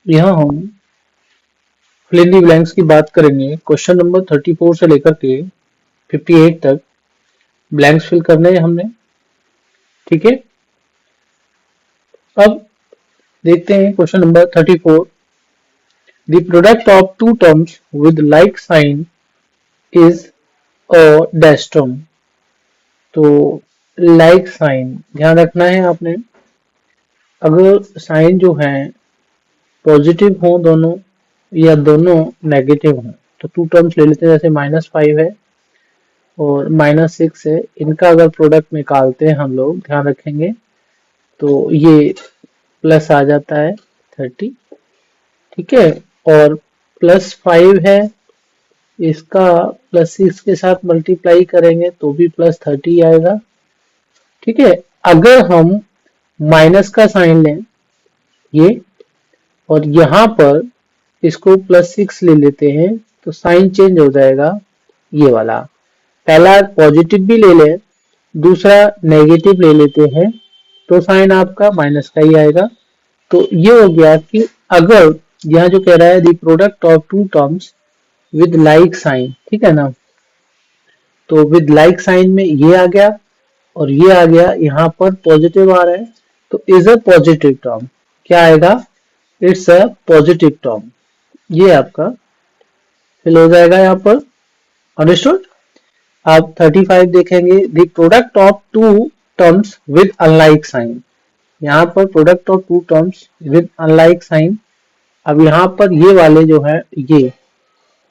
यहाँ हम fill in the blanks की बात करेंगे। क्वेश्चन नंबर 34 से लेकर के 58 तक ब्लैंक्स फिल करने हैं हमने। ठीक है, अब देखते हैं question number 34। The product of two terms with like sign is a dash term. तो लाइक साइन ध्यान रखना है आपने। अगर साइन जो है पॉजिटिव हो दोनों या दोनों नेगेटिव हो तो टू टर्म्स ले लेते हैं। जैसे -5 है और -6 है, इनका अगर प्रोडक्ट निकालते हैं हम लोग, ध्यान रखेंगे तो ये प्लस आ जाता है 30। ठीक है, और +5 है, इसका +6 के साथ मल्टीप्लाई करेंगे तो भी +30 आएगा। ठीक है, अगर हम माइनस का साइन लें ये, और यहाँ पर इसको +6 ले लेते हैं तो साइन चेंज हो जाएगा ये वाला। पहला पॉजिटिव भी ले लें, दूसरा नेगेटिव ले लेते हैं तो साइन आपका माइनस का ही आएगा। तो ये हो गया कि अगर यहाँ जो कह रहा है the product of two terms with like sign, ठीक है ना, तो विद लाइक साइन में ये आ गया और ये आ गया, यहाँ पर पॉजिटिव आ रहा है तो इज अ पॉजिटिव टर्म। क्या आएगा? It's a positive term. ये आपका फिल हो जाएगा यहाँ पर। अंडरस्टूड। आप 35 देखेंगे, the product of two terms with unlike sign. यहाँ पर product of two terms with unlike sign. अब यहाँ पर ये वाले जो है ये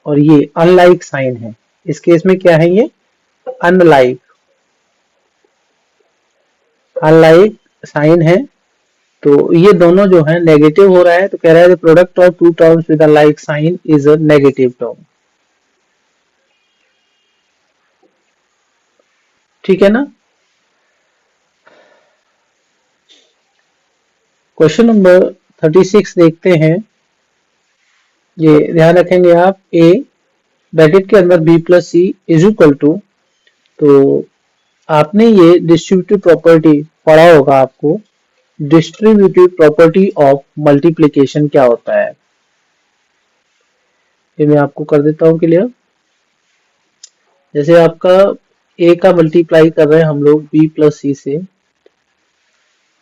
और ये अनलाइक साइन है, इस केस में क्या है? ये अनलाइक अनलाइक साइन है। तो ये दोनों जो है नेगेटिव हो रहा है, तो कह रहा है the product of two terms with unlike sign is a negative term. ठीक है ना। क्वेश्चन नंबर 36 देखते हैं। ये ध्यान रखेंगे आप, ए ब्रैकेट के अंदर b plus C is equal to, तो आपने ये डिस्ट्रीब्यूटिव प्रॉपर्टी पढ़ा होगा आपको। डिस्ट्रीब्यूटिव प्रॉपर्टी ऑफ मल्टीप्लिकेशन क्या होता है, ये मैं आपको कर देता हूँ क्लियर। जैसे आपका a का मल्टीप्लाई कर रहे हैं हम लोग b प्लस सी से,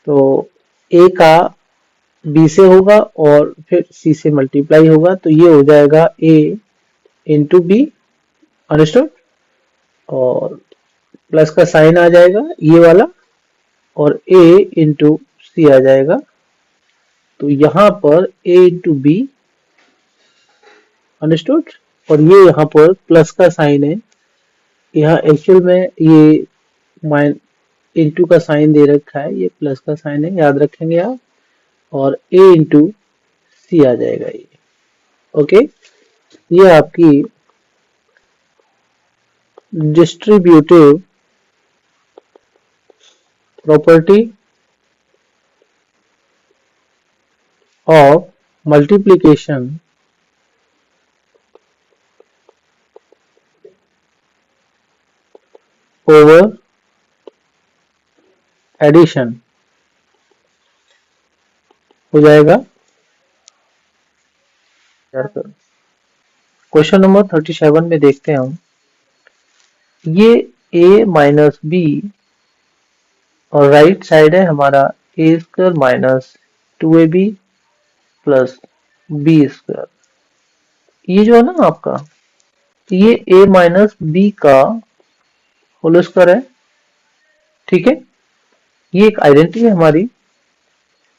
तो a का b से होगा और फिर c से मल्टीप्लाई होगा, तो ये हो जाएगा a इंटू बी। अंडरस्टूड। और प्लस का साइन आ जाएगा ये वाला, और a इंटू सी आ जाएगा। तो यहाँ पर a इंटू बी। अंडरस्टूड। और ये यहाँ पर प्लस का साइन है, यहाँ एक्चुअल में ये माइन इंटू का साइन दे रखा है, ये प्लस का साइन है, याद रखेंगे आप। और a इंटू सी आ जाएगा ये। ओके, ये आपकी distributive property of multiplication over addition हो जाएगा। क्वेश्चन नंबर 37 में देखते हैं हम, ये a माइनस बी और राइट साइड है हमारा a square minus 2ab plus B square. ये जो है ना आपका, ये a माइनस बी का होल स्क्वायर है। ठीक है, ये एक आइडेंटिटी है हमारी।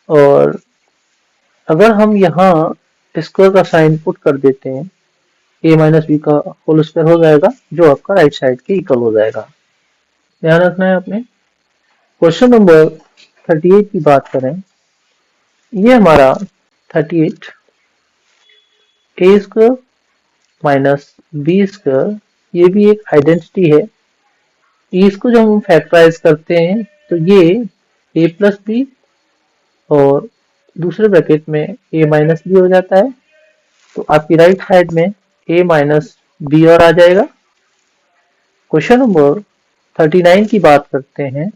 और अगर हम यहाँ स्क्वायर का साइन पुट कर देते हैं, a माइनस बी का होल स्क्वायर हो जाएगा, जो आपका राइट साइड के इक्वल हो जाएगा। ध्यान रखना है आपने। क्वेश्चन नंबर 38 की बात करें, ये हमारा 38 a square minus B square, ये भी एक आइडेंटिटी है। इसको जब हम फैक्टराइज करते हैं तो ये a प्लस बी और दूसरे ब्रैकेट में a माइनस बी हो जाता है। तो आपकी राइट साइड में a माइनस बी और आ जाएगा। क्वेश्चन नंबर 39 की बात करते हैं।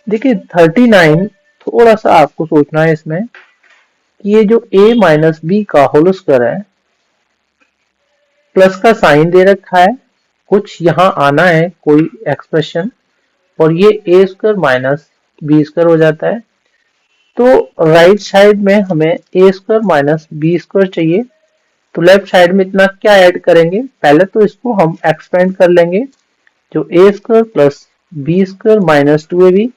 देखिए 39 थोड़ा सा आपको सोचना है इसमें कि ये जो a माइनस बी का होल स्क्वायर है, प्लस का साइन दे रखा है, कुछ यहाँ आना है कोई एक्सप्रेशन, और ये a square minus B square हो जाता है। तो राइट साइड में हमें a square minus B square चाहिए, तो लेफ्ट साइड में इतना क्या ऐड करेंगे, पहले तो इसको हम एक्सपेंड कर लेंगे, जो a square plus B square minus 2ab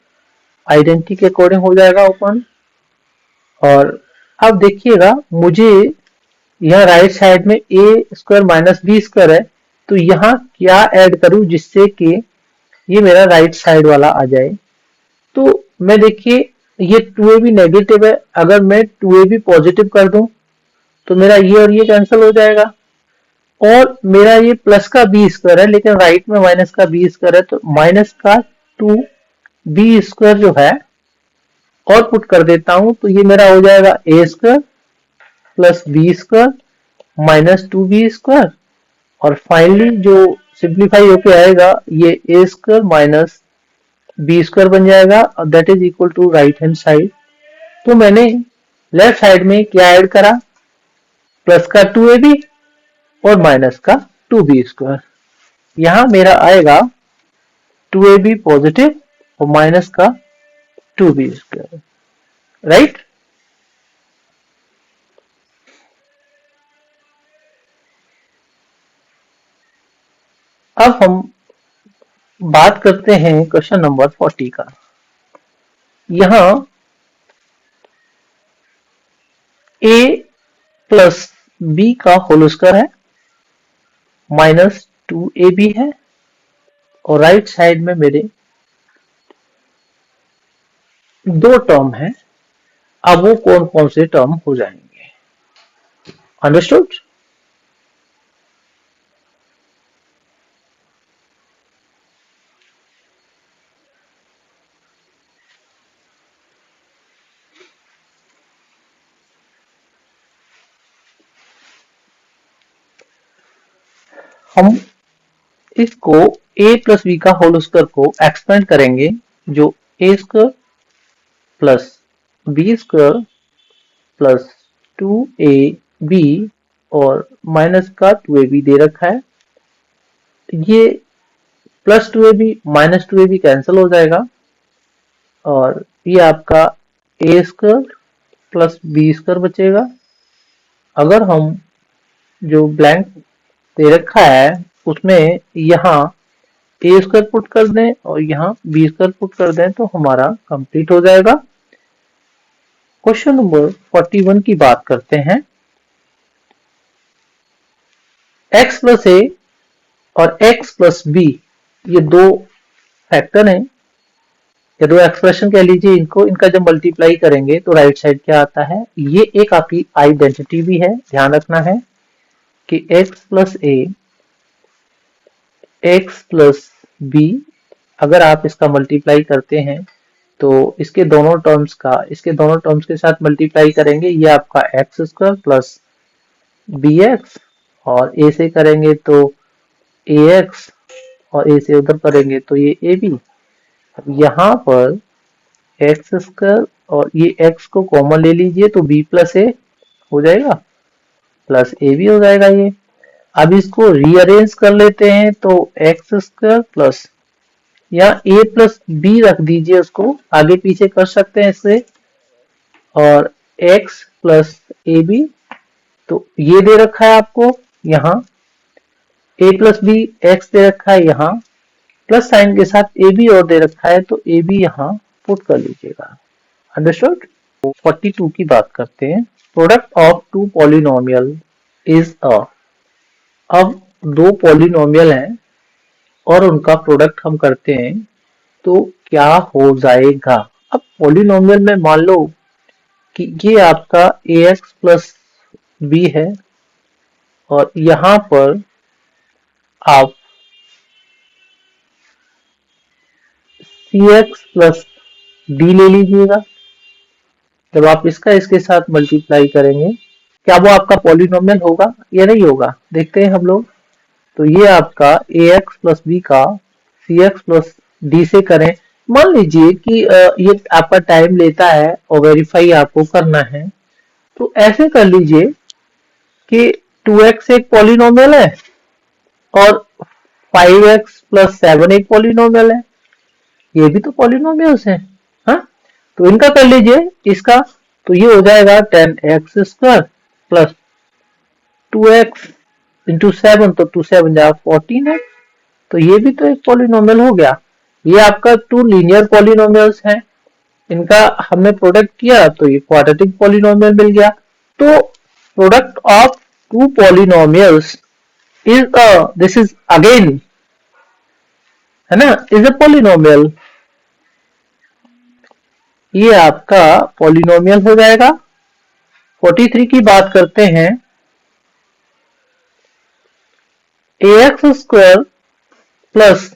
identity के अकॉर्डिंग हो जाएगा ओपन। और अब देखिएगा मुझे यहाँ राइट साइड में a square minus B square है, तो यहाँ क्या ऐड करूं जिससे कि ये मेरा राइट साइड वाला आ जाए। तो मैं देखिए ये 2ab नेगेटिव है, अगर मैं 2ab पॉजिटिव कर दूं तो मेरा ये और ये कैंसिल हो जाएगा, और मेरा ये प्लस का बी स्क्वायर है लेकिन राइट में माइनस का बी स्क्वायर है, तो माइनस का 2b स्क्वायर जो है और पुट कर देता हूं, तो ये मेरा हो जाएगा a square plus B square minus 2b square, और फाइनली जो सिंप्लीफाई होके आएगा ये a square minus B square बन जाएगा, और that is equal to right hand side. तो मैंने लेफ्ट साइड में क्या ऐड करा, प्लस का 2ab और माइनस का 2b स्क्वायर। यहां मेरा आएगा 2ab पॉजिटिव और माइनस का 2b स्क्वायर, राइट। अब हम बात करते हैं क्वेश्चन नंबर 40 का। यहां a प्लस बी का होल स्क्वायर है, माइनस 2ab है, और राइट साइड में मेरे दो टर्म है। अब वो कौन कौन से टर्म हो जाएंगे, अंडरस्टूड। हम इसको a प्लस बी का होल स्क्वायर को एक्सपेंड करेंगे, जो a square plus B square plus 2ab और माइनस का 2ab दे रखा है। ये plus 2ab minus 2ab cancel हो जाएगा, और ये आपका a square plus B square बचेगा। अगर हम जो ब्लैंक दे रखा है उसमें यहाँ a स्क्वायर पुट कर दें और यहाँ b स्क्वायर पुट कर दें तो हमारा कंप्लीट हो जाएगा। क्वेश्चन नंबर 41 की बात करते हैं। x प्लस ए और x प्लस बी, ये दो फैक्टर हैं, या दो एक्सप्रेशन कह लीजिए इनको, इनका जब मल्टीप्लाई करेंगे तो राइट साइड क्या आता है, ये एक आपकी आइडेंटिटी भी है, ध्यान रखना है कि x प्लस ए x प्लस बी, अगर आप इसका मल्टीप्लाई करते हैं तो इसके दोनों टर्म्स के साथ मल्टीप्लाई करेंगे, ये आपका X square plus B X, और ए से करेंगे तो ए एक्स, और ए से उधर करेंगे तो ये ए बी। यहाँ पर एक्स स्क्वायर और ये एक्स को कॉमन ले लीजिए तो बी प्लस ए हो जाएगा, प्लस ए बी हो जाएगा ये। अब इसको रीअरेंज कर लेते हैं तो एक्स स्क्वायर प्लस, या ए प्लस बी रख दीजिए, उसको आगे पीछे कर सकते हैं इससे, और एक्स प्लस ए बी, तो ये दे रखा है आपको यहाँ a प्लस बी एक्स दे रखा है, यहाँ प्लस साइन के साथ ए बी और दे रखा है तो ए बी यहाँ पुट कर लीजिएगा, अंडरस्टूड। 42 की बात करते हैं। Product of two polynomial is uh, अब दो पॉलिनोमियल हैं और उनका प्रोडक्ट हम करते हैं तो क्या हो जाएगा। अब पॉलिनोमियल में मान लो कि ये आपका ए एक्स प्लस बी है, और यहां पर आप सी एक्स प्लस डी ले लीजिएगा। जब आप इसका इसके साथ मल्टीप्लाई करेंगे, क्या वो आपका पॉलिनोमियल होगा या नहीं होगा, देखते हैं हम लोग। तो ये आपका ए एक्स प्लस बी का सी एक्स प्लस डी से करें। मान लीजिए कि ये आपका टाइम लेता है और वेरीफाई आपको करना है, तो ऐसे कर लीजिए कि 2x एक पॉलिनोमियल है और 5x प्लस 7 एक पॉलिनोमियल है, ये भी तो पॉलिनोमियल्स है। हाँ, तो इनका कर लीजिए इसका, तो ये हो जाएगा 10x square plus 2x into 7, तो 2 7 जा 14x, तो ये भी तो एक पॉलिनोमियल हो गया। ये आपका टू लीनियर पॉलिनोमियल्स हैं, इनका हमने प्रोडक्ट किया तो ये क्वाड्रेटिक पॉलिनोमियल मिल गया। तो product of two polynomials is this is again, है ना, इज अ पॉलिनोमियल। ये आपका पॉलिनोमियल हो जाएगा। 43 की बात करते हैं। ax स्क्वायर प्लस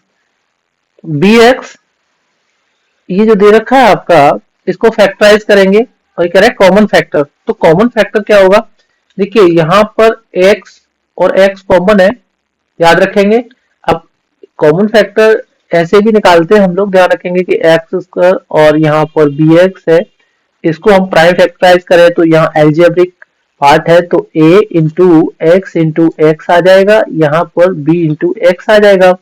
bx, ये जो दे रखा है आपका, इसको फैक्टराइज करेंगे और ये कह रहा है कॉमन फैक्टर। तो कॉमन फैक्टर क्या होगा, देखिए यहाँ पर x और x कॉमन है, याद रखेंगे। अब कॉमन फैक्टर ऐसे भी निकालते हैं हम लोग, ध्यान रखेंगे कि एक्स स्क्वायर और यहाँ पर बी एक्स है, इसको हम प्राइम फैक्टराइज करें तो यहाँ एल्जेब्रिक पार्ट है, तो a इंटू एक्स आ जाएगा, यहाँ पर b इंटू एक्स आ जाएगा।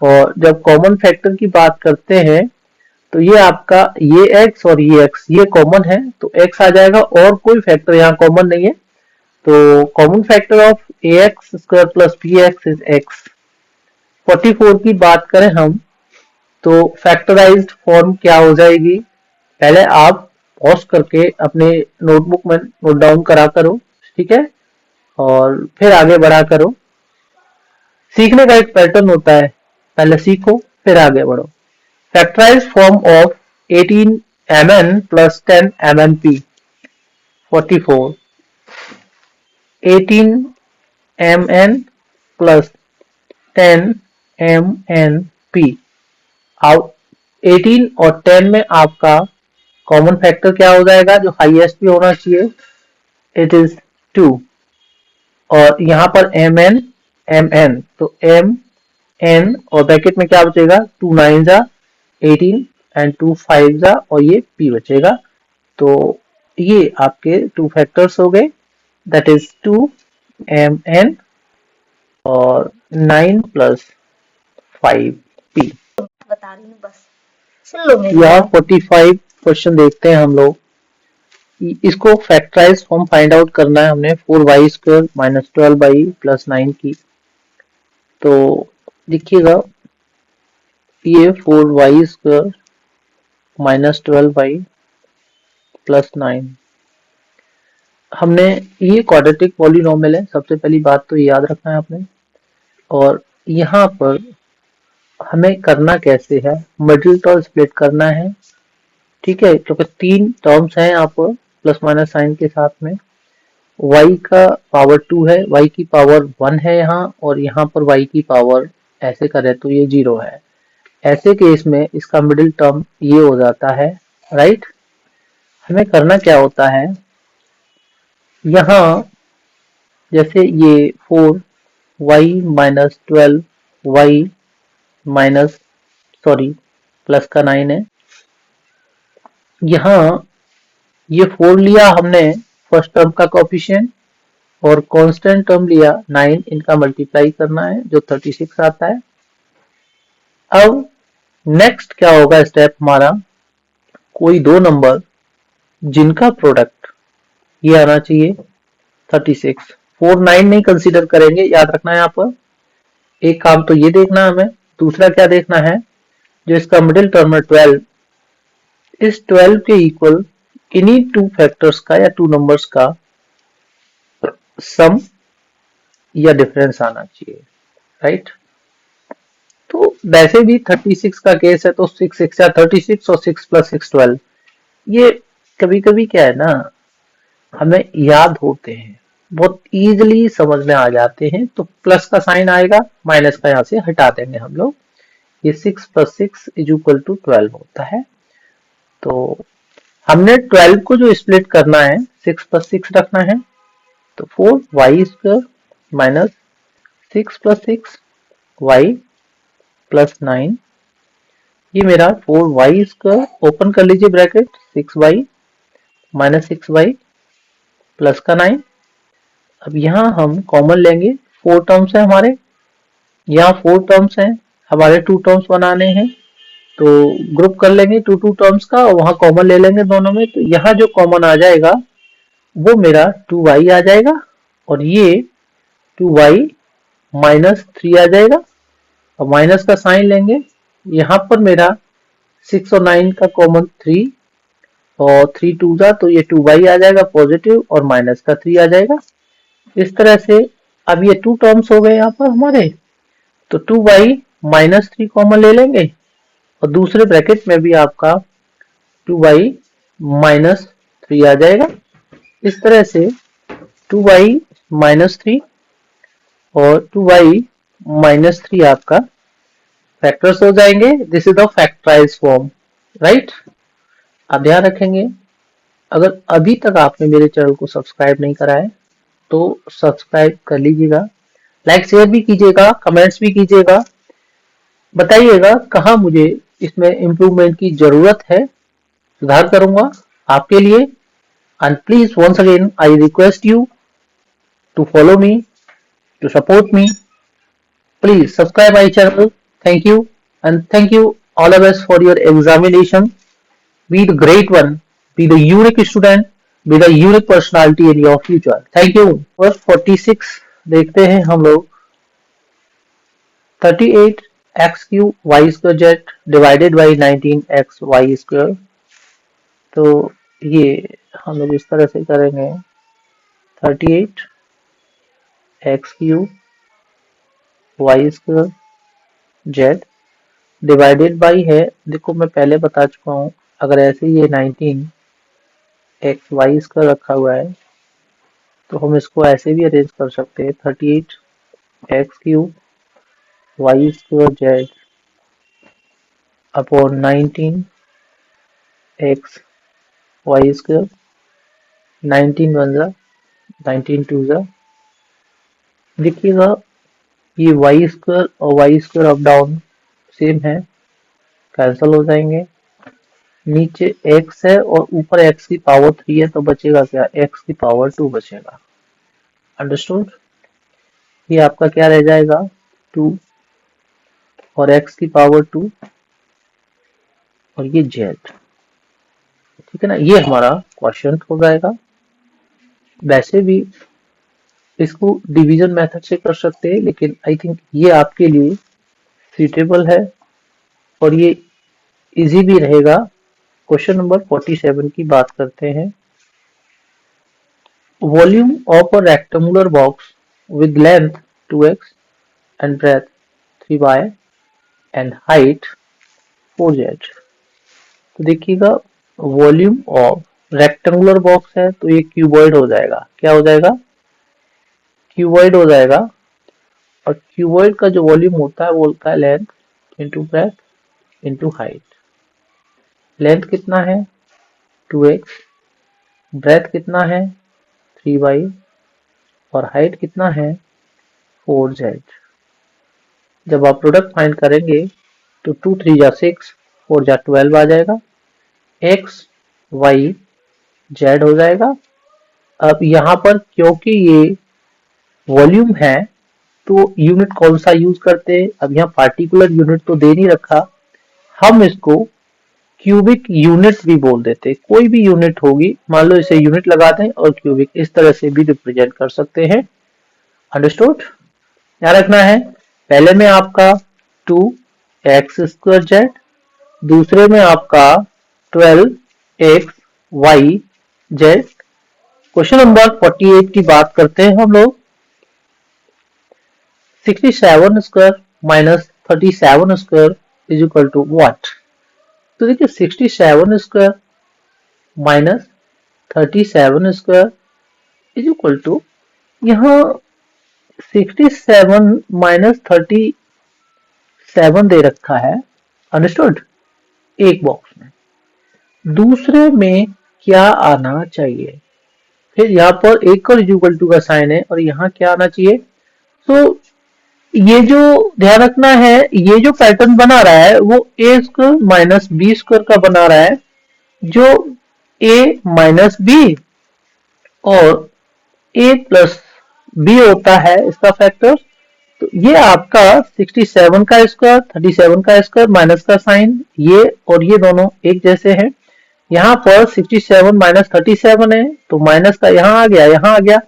और जब कॉमन फैक्टर की बात करते हैं तो ये आपका ये x और ये x ये कॉमन है, तो x आ जाएगा, और कोई फैक्टर यहाँ कॉमन नहीं है। तो common factor of ax square plus bx is x। 44 की बात करें हम, तो फैक्टराइज्ड फॉर्म क्या हो जाएगी, पहले आप पॉज करके अपने नोटबुक में नोट डाउन करा करो, ठीक है, और फिर आगे बढ़ा करो। सीखने का एक पैटर्न होता है, पहले सीखो फिर आगे बढ़ो। Factorised form of 18mn plus 10mmp। 44 18mn plus 10mmp। अब 18 और 10 में आपका कॉमन फैक्टर क्या हो जाएगा, जो हाईएस्ट भी होना चाहिए, इट इज 2। और यहाँ पर mn तो mn और ब्रैकेट में क्या बचेगा, 2 9 जा 18 एंड 2 5 जा, और ये p बचेगा। तो ये आपके टू फैक्टर्स हो गए, दैट इज 2mn और 9 प्लस 5p। बता रही हूँ बस, सुन लो मेरी या बात। 45 क्वेश्चन देखते हैं हम लोग। इसको फैक्टराइज फॉर्म फाइंड आउट करना है हमने, 4y square minus 12y plus 9 की। तो देखिएगा ये 4y square minus 12y plus 9, हमने ये क्वाड्रेटिक पॉलिनोमियल है, सबसे पहली बात तो ये याद रखना है आपने। और यहाँ पर हमें करना कैसे है, मिडिल टर्म स्प्लिट करना है, ठीक है, क्योंकि तीन टर्म्स हैं यहाँ पर प्लस माइनस साइन के साथ में। y का पावर 2 है, y की पावर 1 है यहाँ, और यहाँ पर y की पावर ऐसे करें तो ये 0 है। ऐसे केस में इसका मिडिल टर्म ये हो जाता है, राइट। हमें करना क्या होता है, यहाँ जैसे ये 4y minus 12y minus sorry plus का 9 है, यहाँ ये 4 लिया हमने फर्स्ट टर्म का कोफिशिएंट, और कांस्टेंट टर्म लिया 9, इनका मल्टीप्लाई करना है जो 36 आता है। अब नेक्स्ट क्या होगा स्टेप हमारा, कोई दो नंबर जिनका प्रोडक्ट ये आना चाहिए 36। 4 9 नहीं कंसीडर करेंगे, याद रखना है यहाँ पर। एक काम तो ये देखना है हमें, दूसरा क्या देखना है, जो इसका मिडिल टर्म है 12, इस 12 के इक्वल इन्हीं टू फैक्टर्स का या टू नंबर्स का सम या डिफरेंस आना चाहिए, राइट। तो वैसे भी 36 का केस है तो 6 6 या 36 और 6 प्लस 6 12, ये कभी कभी क्या है ना, हमें याद होते हैं, बहुत इजीली समझ में आ जाते हैं। तो प्लस का साइन आएगा, माइनस का यहाँ से हटा देंगे हम लोग, ये 6 प्लस 6 इज इक्वल टू 12 होता है। तो हमने 12 को जो स्प्लिट करना है 6 प्लस 6 रखना है, तो 4y square minus 6 plus 6 y plus 9, ये मेरा 4y स्क्वायर, ओपन कर लीजिए bracket, 6y minus 6y plus का 9। अब यहाँ हम कॉमन लेंगे, 4 टर्म्स है हमारे, यहाँ 4 टर्म्स हैं, हमारे 2 टर्म्स बनाने हैं, तो ग्रुप कर लेंगे 2 टर्म्स का और वहां कॉमन ले लेंगे दोनों में। तो यहाँ जो कॉमन आ जाएगा वो मेरा 2y आ जाएगा और ये 2y माइनस 3 आ जाएगा और माइनस का साइन लेंगे। यहाँ पर मेरा 6 और 9 का कॉमन 3 और 3 2 जा तो ये 2y आ जाएगा पॉजिटिव और माइनस का 3 आ जाएगा। इस तरह से अब ये 2 टर्म्स हो गए यहाँ पर हमारे, तो 2y माइनस 3 कॉमन ले लेंगे और दूसरे ब्रैकेट में भी आपका 2y माइनस 3 आ जाएगा। इस तरह से 2y माइनस 3 और 2y माइनस 3 आपका फैक्टर्स हो जाएंगे। This is the factorise form, right. आप ध्यान रखेंगे, अगर अभी तक आपने मेरे चैनल को सब्सक्राइब नहीं करा है तो सब्सक्राइब कर लीजिएगा, लाइक शेयर भी कीजिएगा, कमेंट्स भी कीजिएगा, बताइएगा कहाँ मुझे इसमें इम्प्रूवमेंट की जरूरत है, सुधार करूंगा आपके लिए। And please once again I request you to follow me, to support me, please subscribe my channel. Thank you, and thank you all of us for your examination. Be the great one, be the unique student, be the unique personality in your future. Thank you. Verse 46 देखते हैं हम लोग। 38 x cube y square z divided by 19 x y square। तो ये हम लोग इस तरह से करेंगे, 38 x cube y square z divided by है, देखो मैं पहले बता चुका हूँ, अगर ऐसे ये 19 एक्स वाई स्क्वायर रखा हुआ है तो हम इसको ऐसे भी अरेंज कर सकते हैं, 38 X cube Y square Z upon 19 X Y square, 19 one जा 19 टू जा। देखिएगा ये वाई स्क्वायर और Y square up down same है, कैंसल हो जाएंगे। नीचे x है और ऊपर x की पावर 3 है तो बचेगा क्या, x की पावर 2 बचेगा। अंडरस्टूड। ये आपका क्या रह जाएगा, 2 और x की पावर 2 और ये z, ठीक है ना। ये हमारा क्वेश्चन हो जाएगा। वैसे भी इसको डिवीजन मेथड से कर सकते हैं, लेकिन आई थिंक ये आपके लिए सूटेबल है और ये इजी भी रहेगा। क्वेश्चन नंबर 47 की बात करते हैं। Volume of a rectangular box with length 2x and breadth 3y and height 4z। तो देखिएगा वॉल्यूम ऑफ रेक्टेंगुलर बॉक्स है तो ये क्यूबॉइड हो जाएगा, क्या हो जाएगा, क्यूबॉइड हो जाएगा। और क्यूबॉइड का जो वॉल्यूम होता है वो होता है length into breadth into height. Length कितना है 2x, ब्रेथ कितना है 3y और हाइट कितना है 4z। जब आप प्रोडक्ट फाइंड करेंगे तो 2 3 जा 6, 4 जा 12 आ जाएगा, x y z हो जाएगा। अब यहाँ पर क्योंकि ये वॉल्यूम है तो यूनिट कौन सा यूज करते हैं, अब यहाँ पार्टिकुलर यूनिट तो दे नहीं रखा, हम इसको क्यूबिक यूनिट भी बोल देते, कोई भी यूनिट होगी, मान लो इसे यूनिट लगा दें और क्यूबिक, इस तरह से भी रिप्रेजेंट कर सकते हैं। अंडरस्टूड। ध्यान रखना है, पहले में आपका 2x स्क्वायर जेड, दूसरे में आपका 12x y Z. Question number 48 की बात करते हैं हम लोग। 67 square minus 37 square is equal to what. तो देखिए 67 square minus 37 square is equal to, यहाँ 67 माइनस 37 दे रखा है, अंडरस्टूड, एक बॉक्स में। दूसरे में क्या आना चाहिए, फिर यहाँ पर एक और इक्वल टू का साइन है और यहाँ क्या आना चाहिए। तो ये जो ध्यान रखना है, ये जो पैटर्न बना रहा है वो a square minus B square का बना रहा है, जो a माइनस बी और a प्लस b होता है इसका फैक्टर। तो ये आपका 67 का स्क्वायर 37 का स्क्वायर माइनस का साइन, ये और ये दोनों एक जैसे हैं। यहाँ पर 67 माइनस 37 है तो माइनस का यहाँ आ गया, यहाँ आ गया।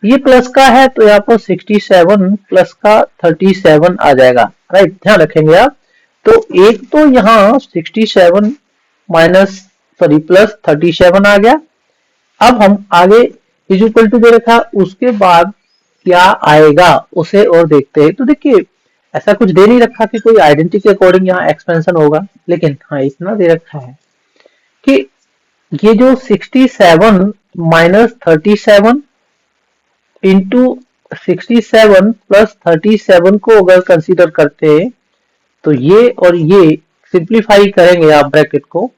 ये प्लस का है तो यहाँ पर 67 प्लस का 37 आ जाएगा, राइट, ध्यान रखेंगे आप। तो एक तो यहाँ 67 माइनस सॉरी प्लस 37 आ गया। अब हम आगे इज इक्वल टू दे रखा, उसके बाद क्या आएगा उसे और देखते हैं। तो देखिए ऐसा कुछ दे नहीं रखा कि कोई आइडेंटिटी के अकॉर्डिंग यहाँ एक्सपेंशन होगा, लेकिन हाँ इतना दे रखा है कि ये जो 67 माइनस 37 इंटू 67 प्लस 37 को अगर कंसीडर करते हैं तो ये और ये सिंप्लीफाई करेंगे आप ब्रैकेट को,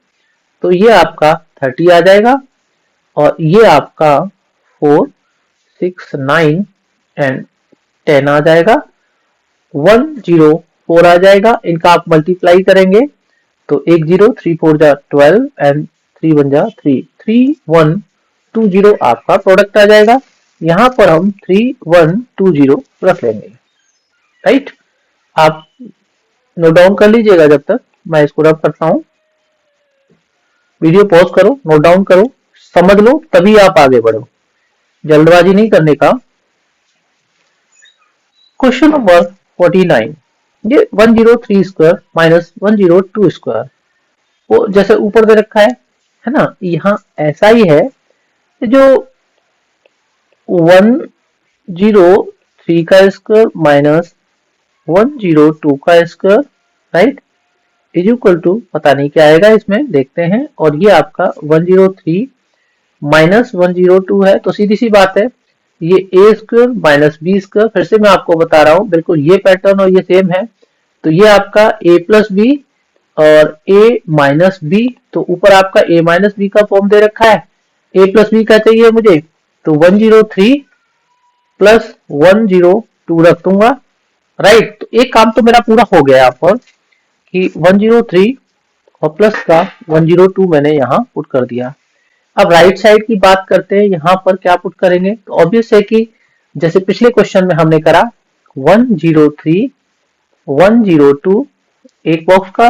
तो ये आपका 30 आ जाएगा और ये आपका 4 6 9 एंड 10 आ जाएगा, 104 आ जाएगा। इनका आप मल्टीप्लाई करेंगे तो 1 0 3 4 जा 12 एंड 3 1 जा 3 3 1 2 0 आपका प्रोडक्ट आ जाएगा। यहाँ पर हम 3 1 2 0 रख लेंगे, राइट। आप नोट डाउन कर लीजिएगा जब तक मैं इसको रब करता हूँ। वीडियो पॉज करो, नोट डाउन करो, समझ लो, तभी आप आगे बढ़ो, जल्दबाजी नहीं करने का। क्वेश्चन नंबर 49, ये 103 स्क्वायर माइनस 102 स्क्वायर, वो जैसे ऊपर दे रखा है ना, यहाँ ऐसा ही है जो 103 का स्क्वायर माइनस 102 का square, right, is equal to पता नहीं क्या आएगा इसमें, देखते हैं। और ये आपका 103 माइनस 102 है, तो सीधी सी बात है ये ए स्क्वायर माइनस बी स्क्वायर। फिर से मैं आपको बता रहा हूँ, बिल्कुल ये पैटर्न और ये सेम है। तो ये आपका ए प्लस बी और ए माइनस बी, तो ऊपर आपका ए माइनस बी का फॉर्म दे रखा है, ए प्लस बी का चाहिए मुझे, तो 103 प्लस 102 रख दूंगा, राइट। तो एक काम तो मेरा पूरा हो गया यहाँ पर कि 103 और प्लस का 102 मैंने यहाँ पुट कर दिया। अब राइट साइड की बात करते हैं, यहाँ पर क्या पुट करेंगे। तो ऑब्वियस है कि जैसे पिछले क्वेश्चन में हमने करा 103 102 एक बॉक्स का,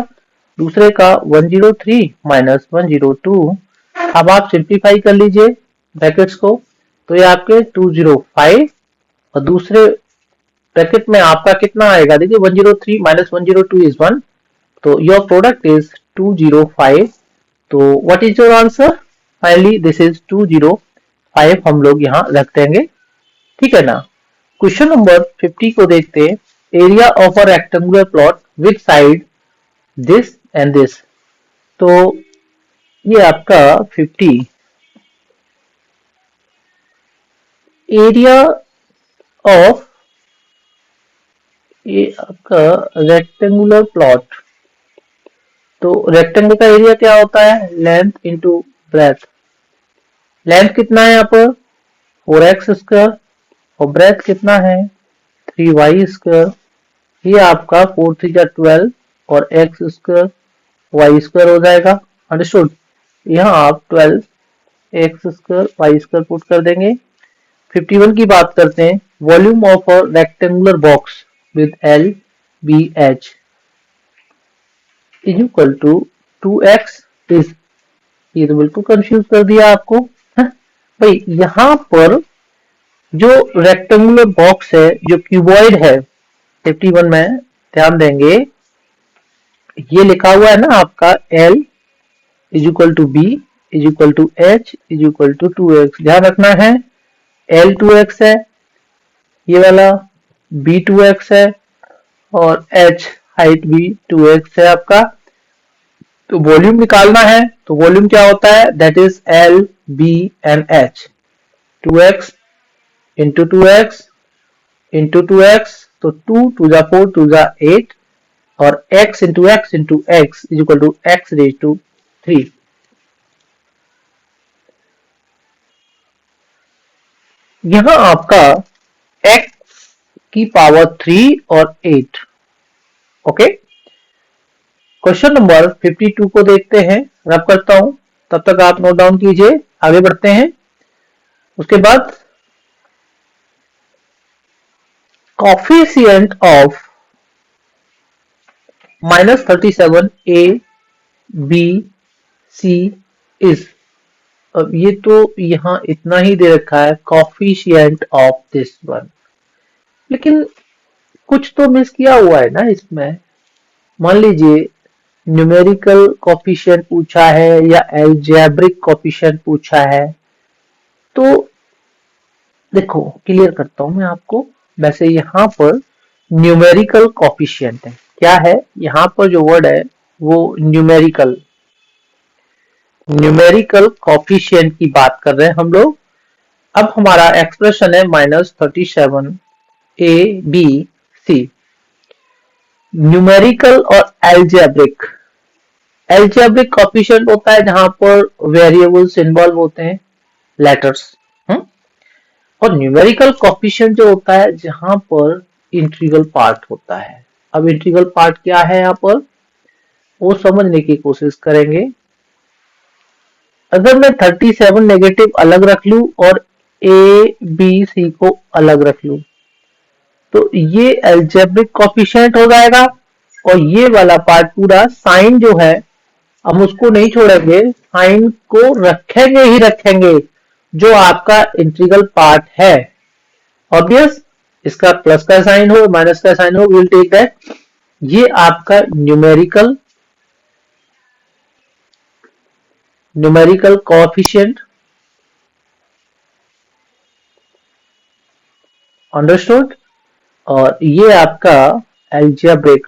दूसरे का 103 माइनस 102। अब आप सिंप्लीफाई कर लीजिए ब्रैकेट्स को, तो ये आपके 205 और दूसरे ब्रैकेट में आपका कितना आएगा, देखिए 103 माइनस 102 इज 1, तो योर प्रोडक्ट इज 205। तो what is your answer, finally this is 205 हम लोग यहाँ रख देंगे, ठीक है ना। क्वेश्चन नंबर 50 को देखते हैं। Area of a rectangular plot with side this and this, तो ये आपका 50 एरिया ऑफ ये आपका रेक्टेंगुलर प्लॉट, तो रेक्टेंगल का एरिया क्या होता है, लेंथ इंटू ब्रेथ। लेंथ कितना है यहाँ पर 4x स्क्वायर और ब्रेथ कितना है 3y स्क्वायर। ये आपका 4 3 जा 12 और x स्क्वायर y स्क्वायर हो जाएगा, अंडरस्टूड। यहाँ आप 12 x square y square put कर देंगे। 51 की बात करते हैं। Volume of a rectangular box with L B H is equal to 2x is, ये तो बिल्कुल कंफ्यूज कर दिया आपको है भाई। यहाँ पर जो रेक्टेंगुलर बॉक्स है, जो क्यूबॉइड है 51 में ध्यान देंगे, ये लिखा हुआ है ना आपका L is equal to B is equal to H is equal to 2x। ध्यान रखना है L 2x है, ये वाला B 2x है और H हाइट भी 2x है आपका। तो वॉल्यूम निकालना है, तो वॉल्यूम क्या होता है, that is L B and H, 2x into 2x into 2x, तो 2 2 जा 4 2 जा 8 और x into x into x is equal to x raise to 3। यहां आपका x की पावर 3 और 8, ओके। क्वेश्चन नंबर 52 को देखते हैं, रब करता हूं, तब तक आप नोट डाउन कीजिए, आगे बढ़ते हैं। उसके बाद coefficient of -37 a b c is, अब ये तो यहाँ इतना ही दे रखा है coefficient of this one, लेकिन कुछ तो मिस किया हुआ है ना इसमें। मान लीजिए न्यूमेरिकल कोफिशिएंट पूछा है या एल्जेब्रिक कोफिशिएंट पूछा है, तो देखो क्लियर करता हूं मैं आपको। वैसे यहाँ पर न्यूमेरिकल कोफिशिएंट है, क्या है यहाँ पर जो वर्ड है वो न्यूमेरिकल, न्यूमेरिकल कोफिशिएंट की बात कर रहे हैं हम लोग। अब हमारा एक्सप्रेशन है -37 ए बी सी। न्यूमेरिकल और एल्जेब्रिक, एल्जेब्रिक कोफिशिएंट होता है जहां पर वेरिएबल्स इन्वॉल्व होते हैं, लेटर्स। और न्यूमेरिकल कोफिशिएंट जो होता है जहां पर इंटीग्रल पार्ट होता है। अब इंटीग्रल पार्ट क्या है यहाँ पर, वो समझने की कोशिश करेंगे। अगर मैं 37 नेगेटिव अलग रख लूं और ए बी सी को अलग रख लूं, तो ये एल्जेब्रिक कोफिशिएंट हो जाएगा। और ये वाला पार्ट पूरा साइन जो है हम उसको नहीं छोड़ेंगे, साइन को रखेंगे ही रखेंगे जो आपका इंटीग्रल पार्ट है। ऑब्वियस, इसका प्लस का साइन हो माइनस का साइन हो, विल टेक दैट। ये आपका न्यूमेरिकल कोएफिशिएंट, अंडरस्टूड। और ये आपका एल्जेब्रिक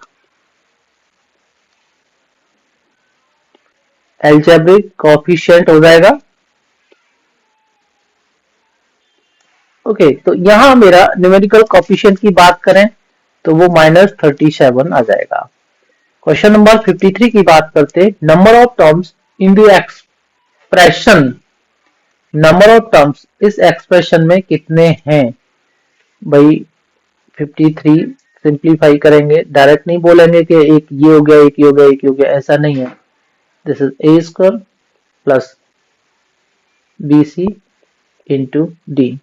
कोएफिशिएंट हो जाएगा। ओके, तो यहां मेरा न्यूमेरिकल कोएफिशिएंट की बात करें तो वो -37 आ जाएगा। क्वेश्चन नंबर 53 की बात करते, number of terms in the expression, number of terms इस एक्सप्रेशन में कितने हैं भाई। 53 सिंप्लीफाई करेंगे, डायरेक्ट नहीं बोलेंगे कि एक ये हो गया एक ये हो गया एक ये हो गया, ऐसा नहीं है। This is A square plus B C into D.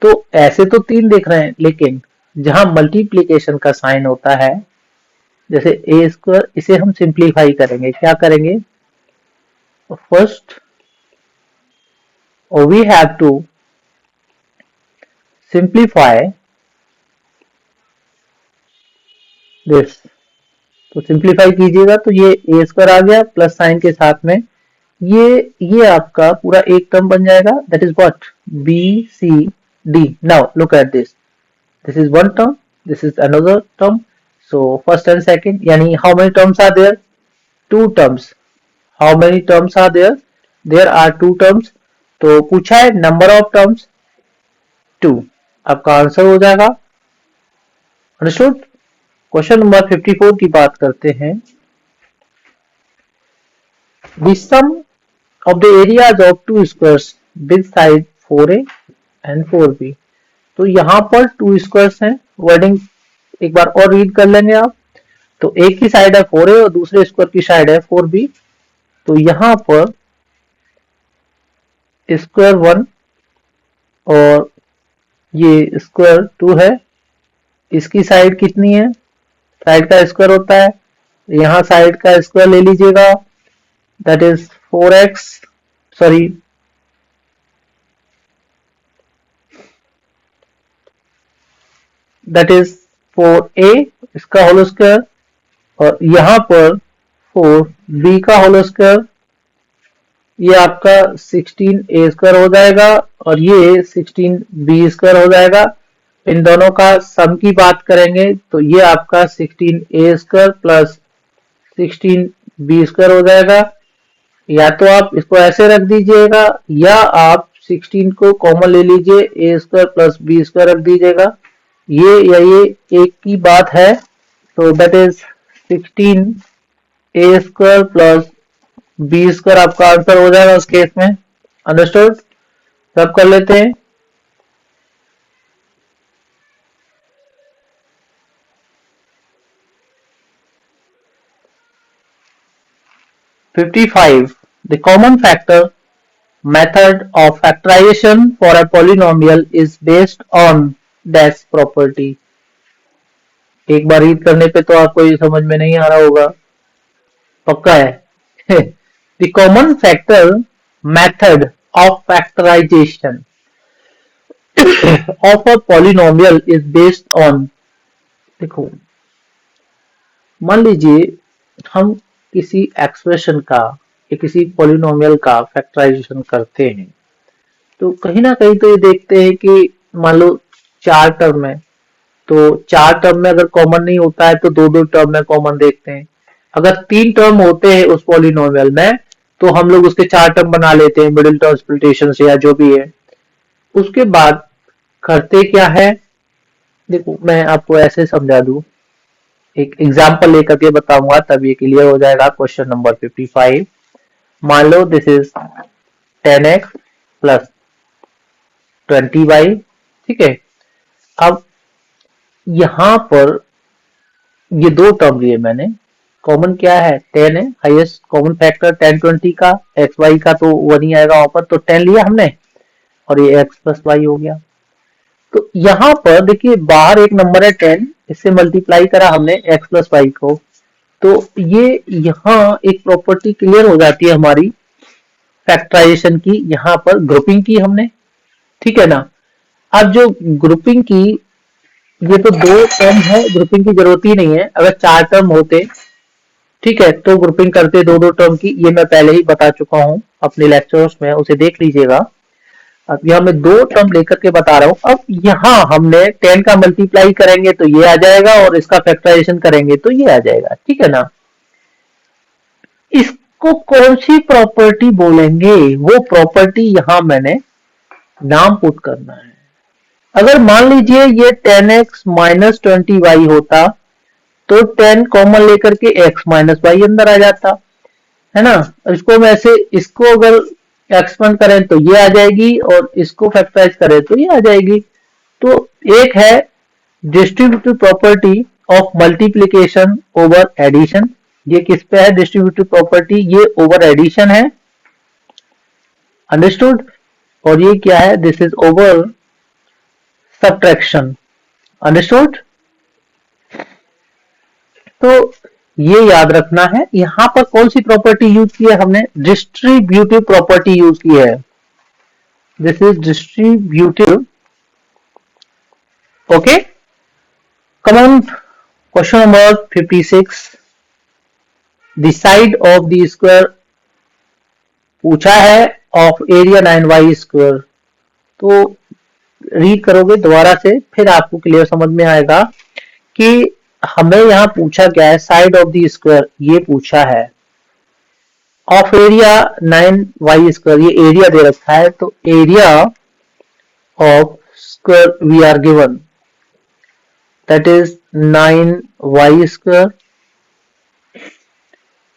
तो ऐसे तो 3 दिख रहे हैं, लेकिन जहां मल्टीप्लीकेशन का साइन होता है, जैसे ए स्क्वायर, इसे हम सिंप्लीफाई करेंगे। क्या करेंगे, first we have to simplify this. तो सिंप्लीफाई कीजिएगा तो ये ए स्क्वायर आ गया प्लस साइन के साथ में, ये आपका पूरा एक टर्म बन जाएगा, that is what, B C D. Now look at this, this is one term, this is another term, so first and second, yani how many terms are there, two terms, how many terms are there, there are two terms। तो पूछा है number of terms 2, आपका answer हो जाएगा। Understood. Question number 54 की बात करते हैं, the sum of the areas of two squares with side 4a and 4b। तो यहाँ पर 2 स्क्वायर्स हैं, वर्डिंग एक बार और रीड कर लेंगे आप। तो एक की साइड है 4a और दूसरे स्क्वायर की साइड है 4b। तो यहाँ पर स्क्वायर 1 और ये स्क्वायर 2 है, इसकी साइड कितनी है, साइड का स्क्वायर होता है, यहाँ साइड का स्क्वायर ले लीजिएगा, that is 4x, sorry that is 4a इसका होल स्क्वायर, और यहाँ पर 4b का होल स्क्वायर, ये आपका 16a स्क्वायर हो जाएगा और ये 16b स्क्वायर हो जाएगा। इन दोनों का सम की बात करेंगे तो ये आपका 16a square plus 16b square हो जाएगा। या तो आप इसको ऐसे रख दीजिएगा या आप 16 को कॉमन ले लीजिए, a square plus b square रख दीजिएगा, ये या ये एक की बात है। तो that is 16a square plus b square आपका आंसर हो जाएगा उस केस में। अंडरस्टूड। सब कर लेते हैं। The common factor method of factorization for a polynomial is based on dash property। एक बार रीड करने पे तो आपको ये समझ में नहीं आ रहा होगा, पक्का है। The common factor method of factorization of a polynomial is based on, देखो मान लीजिए हम किसी एक्सप्रेशन का या किसी पॉलिनोमियल का फैक्टराइजेशन करते हैं, तो कहीं ना कहीं तो ये देखते हैं कि मान लो 4 टर्म है, तो 4 टर्म में अगर कॉमन नहीं होता है तो 2-2 टर्म में कॉमन देखते हैं। अगर 3 टर्म होते हैं उस पॉलिनोमियल में तो हम लोग उसके 4 टर्म बना लेते हैं मिडिल टर्म स्प्लिटेशन से या जो भी है। उसके बाद करते क्या है, देखो मैं आपको ऐसे समझा दूं, एक एग्जांपल लेकर के बताऊंगा तब ये क्लियर हो जाएगा। क्वेश्चन नंबर 55, मान लो this is 10x plus 20y, ठीक है। अब यहां पर ये 2 टर्म लिए मैंने, कॉमन क्या है 10 है, हाईएस्ट कॉमन फैक्टर 10 20 का, एक्स वाई का तो 1 ही आएगा वहां पर, तो 10 लिया हमने और ये x प्लस वाई हो गया। तो यहां पर देखिए बाहर एक नंबर है 10, इससे मल्टीप्लाई करा हमने x प्लस वाई को, तो ये यहाँ एक प्रॉपर्टी क्लियर हो जाती है हमारी फैक्टराइजेशन की, यहाँ पर ग्रुपिंग की हमने, ठीक है ना। अब जो ग्रुपिंग की, ये तो 2 टर्म है, ग्रुपिंग की जरूरत ही नहीं है। अगर 4 टर्म होते, ठीक है, तो ग्रुपिंग करते 2-2 टर्म की, ये मैं पहले ही बता चुका हूं अपने लेक्चर्स में, उसे देख लीजिएगा। अब यहाँ मैं 2 टर्म लेकर के बता रहा हूं। अब यहाँ हमने 10 का मल्टीप्लाई करेंगे तो ये आ जाएगा और इसका फैक्टराइजेशन करेंगे तो ये आ जाएगा, ठीक है ना। इसको कौन सी प्रॉपर्टी बोलेंगे, वो प्रॉपर्टी यहाँ मैंने नाम पुट करना है। अगर मान लीजिए ये 10x माइनस 20y होता तो 10 कॉमन लेकर के x माइनस वाई अंदर आ जाता है ना। इसको हम ऐसे, इसको अगर एक्सपेंड करें तो ये आ जाएगी और इसको फैक्टराइज करें तो ये आ जाएगी। तो एक है distributive property of multiplication over addition, ये किस पे है डिस्ट्रीब्यूटिव प्रॉपर्टी, ये ओवर एडिशन है, अंडरस्टूड। और ये क्या है, this is over subtraction, understood. तो ये याद रखना है। यहां पर कौन सी प्रॉपर्टी यूज की है हमने, डिस्ट्रीब्यूटिव प्रॉपर्टी यूज की है, this is distributive, okay. Come on, question number 56, the side of the square पूछा है ऑफ एरिया 9y स्क्वायर। तो रीड करोगे दोबारा से फिर आपको क्लियर समझ में आएगा कि हमें यहां पूछा क्या है, साइड ऑफ द स्क्वायर ये पूछा है, ऑफ एरिया 9y स्क्वायर, ये एरिया दे रखा है, तो area of square we are given that is 9y square.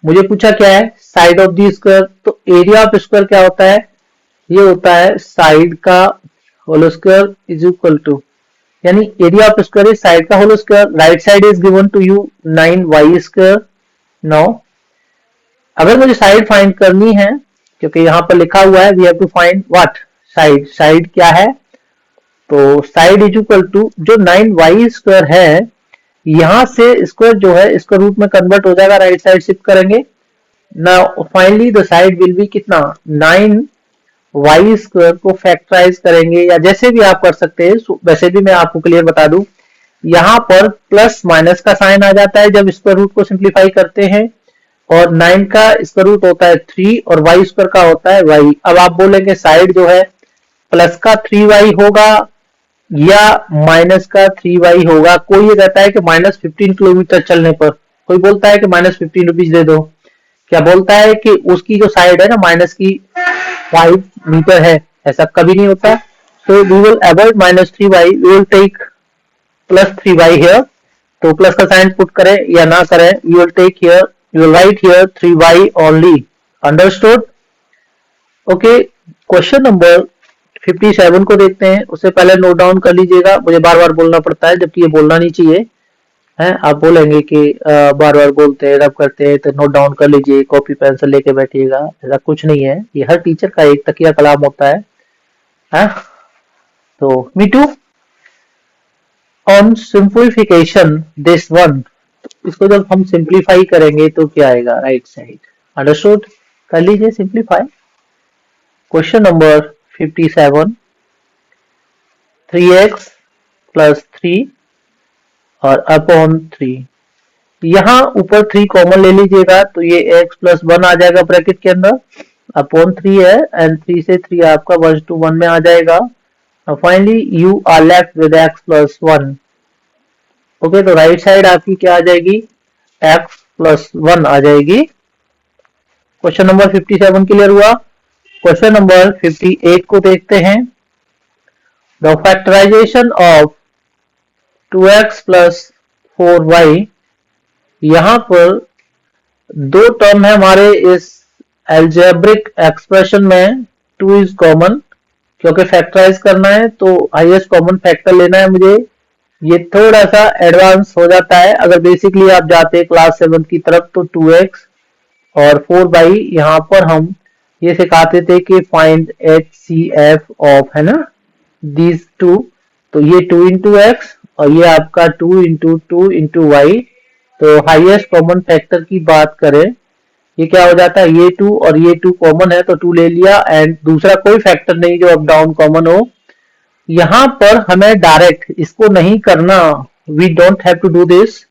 मुझे पूछा क्या है, साइड ऑफ द स्क्वायर, तो एरिया ऑफ स्क्वायर क्या होता है, ये होता है साइड का whole square is equal to, यानी area of square is side का whole square, right side is given to you 9y square. Now अगर मुझे साइड फाइंड करनी है, क्योंकि यहां पर लिखा हुआ है we have to find what, side, side क्या है, तो साइड इज इक्वल टू जो 9y स्क्वायर है, यहां से स्क्वायर जो है इसका रूट में कन्वर्ट हो जाएगा, राइट साइड शिफ्ट करेंगे। Now finally the side will be कितना, 9y स्क्वायर को फैक्टराइज करेंगे या जैसे भी आप कर सकते हैं, वैसे भी मैं आपको क्लियर बता दूं, यहां पर प्लस माइनस का साइन आ जाता है जब स्क्वायर रूट को सिंप्लीफाई करते हैं, और 9 का स्क्वायर रूट होता है 3 और y स्क्वायर का होता है y। अब आप बोलेंगे साइड जो है प्लस का 3y होगा या माइनस का 3y होगा। कोई ये कहता है कि माइनस 15 किलोमीटर चलने पर, कोई बोलता है कि माइनस 15 रुपीज दे दो, क्या बोलता है कि उसकी जो साइड है ना माइनस की 5 मीटर है, ऐसा कभी नहीं होता। So we will avoid minus 3y, we will take plus 3y here, तो प्लस का साइन पुट करें या ना करें, we will take here, we will write here 3y only, understood, okay. Question number 57 को देखते हैं, उससे पहले नोट डाउन कर लीजिएगा, मुझे बार बार बोलना पड़ता है जबकि ये बोलना नहीं चाहिए। है। आप बोलेंगे कि बार बार बोलते हैं, रब करते हैं, तो नोट डाउन कर लीजिए, कॉपी पेंसिल लेके बैठिएगा। ऐसा कुछ नहीं है, ये हर टीचर का एक तकिया कलाम होता है। तो me to on simplification this one, इसको जब हम सिंप्लीफाई करेंगे तो क्या आएगा, राइट साइड। अंडरस्टूड, कर लीजिए simplify. Question number 57, 3x plus 3 और अपॉन 3। यहाँ ऊपर 3 कॉमन ले लीजिएगा तो ये x प्लस 1 आ जाएगा ब्रैकेट के अंदर, अपॉन 3 है, एंड 3 से 3 आपका 1 to 1 में आ जाएगा। Finally you are left with x plus 1। Okay, तो राइट साइड आपकी क्या आ जाएगी, x प्लस 1 आ जाएगी। क्वेश्चन नंबर 57 क्लियर हुआ। क्वेश्चन नंबर 58 को देखते हैं। The factorization of 2x plus 4y, यहां पर दो टर्म है हमारे इस एल्जेब्रिक एक्सप्रेशन में, 2 इज कॉमन, क्योंकि फैक्टराइज करना है तो हाईएस्ट कॉमन फैक्टर लेना है मुझे। ये थोड़ा सा एडवांस हो जाता है, अगर बेसिकली आप जाते हैं क्लास 7 की तरफ तो 2x और 4y, यहाँ पर हम ये सिखाते थे कि फाइंड HCF ऑफ, है ना, दीज टू। तो ये 2 इंटू एक्स और ये आपका 2 इंटू वाई। तो हाईएस्ट कॉमन फैक्टर की बात करें, ये क्या हो जाता है, ये 2 और ये 2 कॉमन है तो 2 ले लिया, एंड दूसरा कोई फैक्टर नहीं जो अप डाउन कॉमन हो। यहाँ पर हमें डायरेक्ट इसको नहीं करना, we don't have to do this.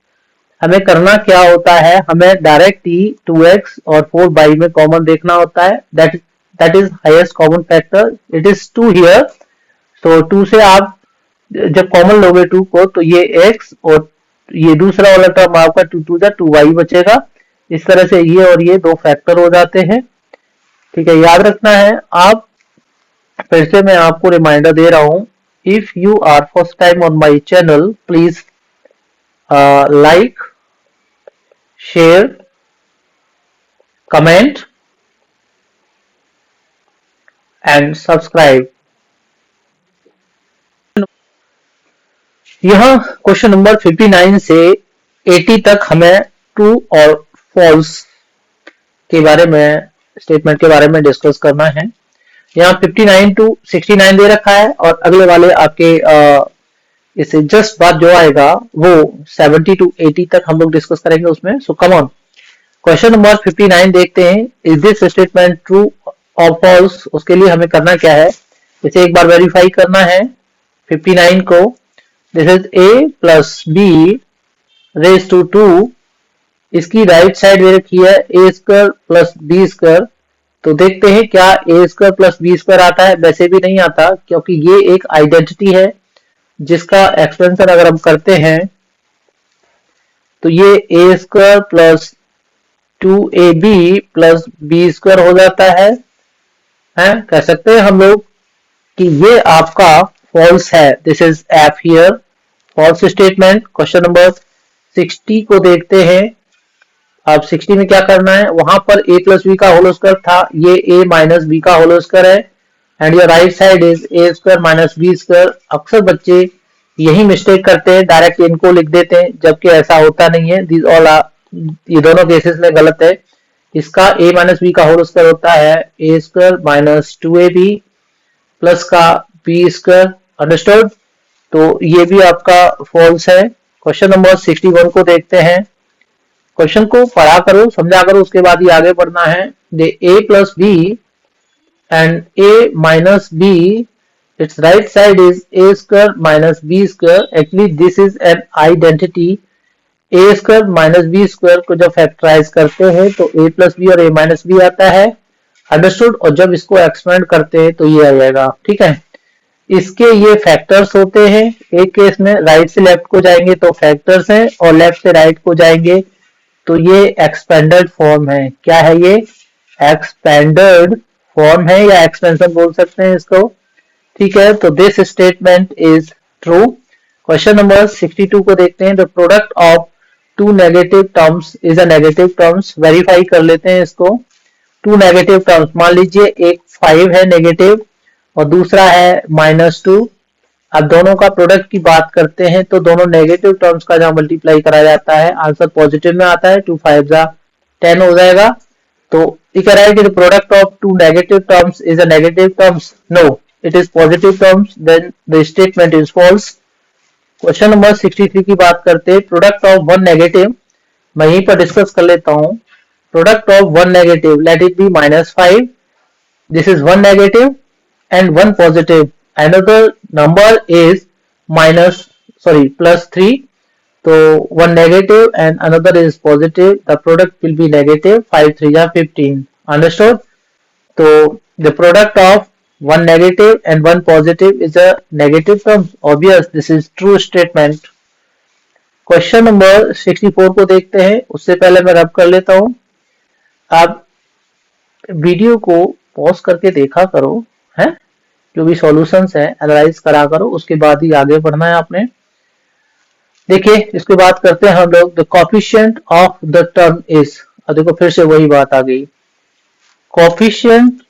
हमें करना क्या होता है, हमें डायरेक्ट ही 2x और 4y में कॉमन देखना होता है, that is highest common factor, it is 2 here. तो 2 से आप जब कॉमन लोगे 2 को तो ये x और ये दूसरा वाला टर्म आपका 2 2 2y बचेगा। इस तरह से ये और ये दो फैक्टर हो जाते हैं। ठीक है, याद रखना है। आप फिर से मैं आपको रिमाइंडर दे रहा हूं, if you are first time on my channel please like, share, comment and subscribe. यह क्वेश्चन नंबर 59 से 80 तक हमें ट्रू और फॉल्स के बारे में, स्टेटमेंट के बारे में डिस्कस करना है। यहाँ 59 to 69 दे रखा है और अगले वाले आपके इससे जस्ट बाद जो आएगा वो 70 to 80 तक हम लोग डिस्कस करेंगे उसमें। सो कम ऑन, क्वेश्चन नंबर 59 देखते हैं। इज दिस स्टेटमेंट ट्रू और फॉल्स? उसके लिए हमें करना क्या है, इसे एक बार वेरीफाई करना है 59 को। This is a plus B raise to 2, इसकी राइट साइड दे रखी है a square plus B square. तो देखते हैं क्या a square plus B square आता है। वैसे भी नहीं आता, क्योंकि ये एक आइडेंटिटी है जिसका एक्सपेंशन अगर हम करते हैं तो ये a square plus 2ab plus B square हो जाता है। कह सकते हैं हम लोग कि ये आपका फॉल्स है। This is F here, false statement. Question number 60 को देखते हैं। अब 60 में क्या करना है, वहां पर a प्लस बी का होल स्क्वायर था, ये a माइनस बी का होल स्क्वायर है, and your right side is a square minus B square. अक्सर बच्चे यही मिस्टेक करते हैं, डायरेक्ट इनको लिख देते हैं, जबकि ऐसा होता नहीं है। दिस ऑल ये दोनों केसेस में गलत है। इसका a माइनस बी का होल स्क्वायर होता है a square minus 2ab plus का बी स्क्वायर। अंडरस्टूड? तो ये भी आपका फॉल्स है। क्वेश्चन नंबर 61 को देखते हैं। क्वेश्चन को पढ़ा करो, समझा करो, उसके बाद ही आगे बढ़ना है। They a plus B and a minus B, its right side is a square minus b square. Actually this is an identity। a square minus b square को जब फैक्टराइज करते हैं तो a प्लस बी और a minus B आता है। Understood? और जब इसको एक्सपेंड करते हैं तो ये आ जाएगा। ठीक है, इसके ये फैक्टर्स होते हैं। एक केस में राइट से लेफ्ट को जाएंगे तो फैक्टर्स हैं, और लेफ्ट से राइट को जाएंगे तो ये एक्सपेंडेड फॉर्म है। क्या है ये? एक्सपेंडेड फॉर्म है, या एक्सपेंशन बोल सकते हैं इसको। ठीक है, तो this statement is true. Question number 62 को देखते हैं। The product of two negative terms is a negative terms. Verify कर लेते हैं इसको। टू नेगेटिव टर्म्स, मान लीजिए एक 5 है नेगेटिव और दूसरा है -2। अब दोनों का प्रोडक्ट की बात करते हैं तो दोनों नेगेटिव टर्म्स का जहां मल्टीप्लाई करा जाता है आंसर पॉजिटिव में आता है, 2 5 जा 10 हो जाएगा। तो ये कह रहा है कि the product of two negative terms is a negative terms, no it is positive terms, then the statement is false. Question number 63 की बात करते हैं, प्रोडक्ट ऑफ वन नेगेटिव, मैं यहीं पर डिस्कस कर लेता हूं। Product of one negative, let it be -5, this is one negative and one positive, another number is +3, so one negative and another is positive, the product will be negative, 5 3 are 15, understood? So the product of one negative and one positive is a negative term, obvious, this is true statement। Question number 64 को देखते हैं, उससे पहले मैं रब कर लेता हूं। आप वीडियो को पॉज करके देखा करो, है जो भी सॉल्यूशंस है एनालाइज करा करो, उसके बाद ही आगे बढ़ना है आपने। देखिए इसके बाद करते हैं हम लोग, the coefficient of the term is, और देखो फिर से वही बात आ गई, coefficient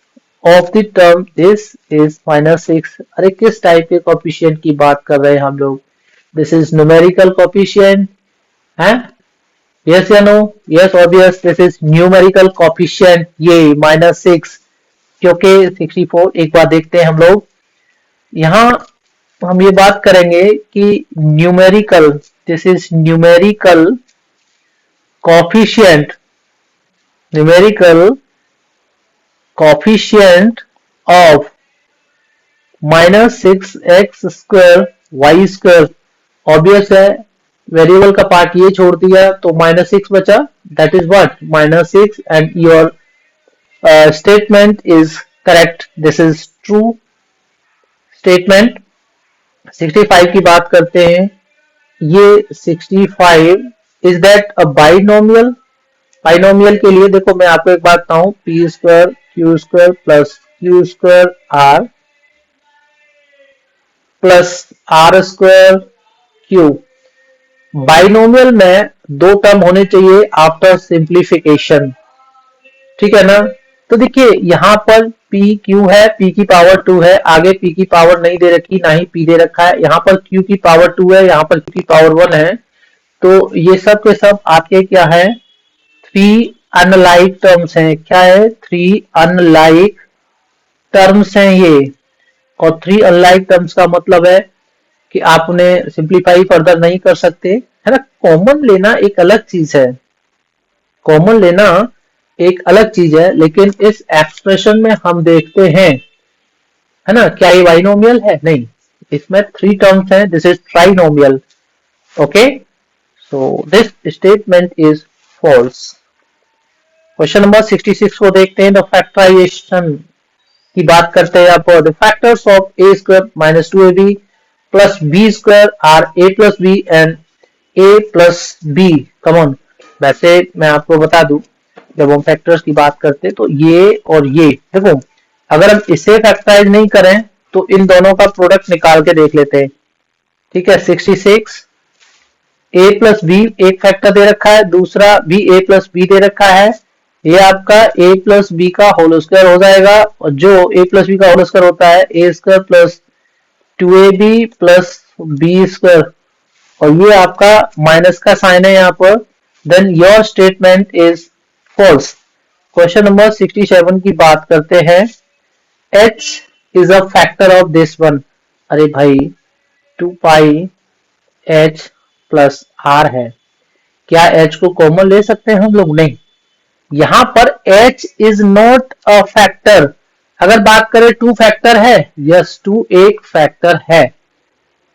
of the term this is -6। अरे किस टाइप के कोफिशिएंट की बात कर रहे हैं हम लोग, दिस इज न्यूमेरिकल कोफिशिएंट है, yes या no? yes obvious, this is numerical coefficient, ये -6, क्योंकि 64। एक बार देखते हैं हम लोग, यहाँ हम ये बात करेंगे कि numerical, this is numerical coefficient, numerical coefficient of -6x² y², obvious है, वेरिएबल का पार्ट ये छोड़ दिया तो -6 बचा, that is what -6, and your statement is correct, this is true statement. 65 की बात करते हैं, ये 65 is that a binomial, binomial के लिए देखो मैं आपको एक बात बताऊं, p² q² plus q² r plus r² q, binomial में दो टर्म होने चाहिए आफ्टर सिंप्लीफिकेशन, ठीक है ना। तो देखिए यहाँ पर p q है, p की पावर 2 है, आगे p की पावर नहीं दे रखी, ना ही p दे रखा है, यहाँ पर q की पावर 2 है, यहाँ पर q की पावर 1 है, तो ये सब के सब आपके क्या है, 3 अनलाइक टर्म्स हैं। क्या है, 3 अनलाइक टर्म्स हैं ये, और 3 अनलाइक टर्म्स का मतलब है कि आप उन्हें सिंप्लीफाई फर्दर नहीं कर सकते, है ना। कॉमन लेना एक अलग चीज है, कॉमन लेना एक अलग चीज है, लेकिन इस एक्सप्रेशन में हम देखते हैं, है ना, क्या ये बाइनोमियल है, नहीं, इसमें 3 टर्म्स हैं, this is trinomial, okay, so this statement is false. Question number 66 को देखते हैं, द फैक्टराइजेशन की बात करते हैं आप, the factors of a² - 2ab plus b² are a plus b and a plus b, come on. वैसे मैं आपको बता दूं, जब हम फैक्टर्स की बात करते हैं तो ये और ये देखो, अगर हम इसे फैक्टराइज नहीं करें तो इन दोनों का प्रोडक्ट निकाल के देख लेते हैं, ठीक है। 66 a plus b एक फैक्टर दे रखा है, दूसरा भी a plus b दे रखा है, ये आपका a plus b का होल स्क्वायर हो जाएगा, और जो a plus b का होल स्क्वायर होता है a² plus 2ab plus b², और ये आपका माइनस का साइन है यहाँ पर, then your statement is false. Question number 67 की बात करते हैं, h is a factor of this one, अरे भाई 2 पाई h प्लस r है, क्या h को कॉमन ले सकते हैं हम लोग, नहीं, यहां पर h is not a factor. अगर बात करें 2 फैक्टर है, यस 2 एक फैक्टर है,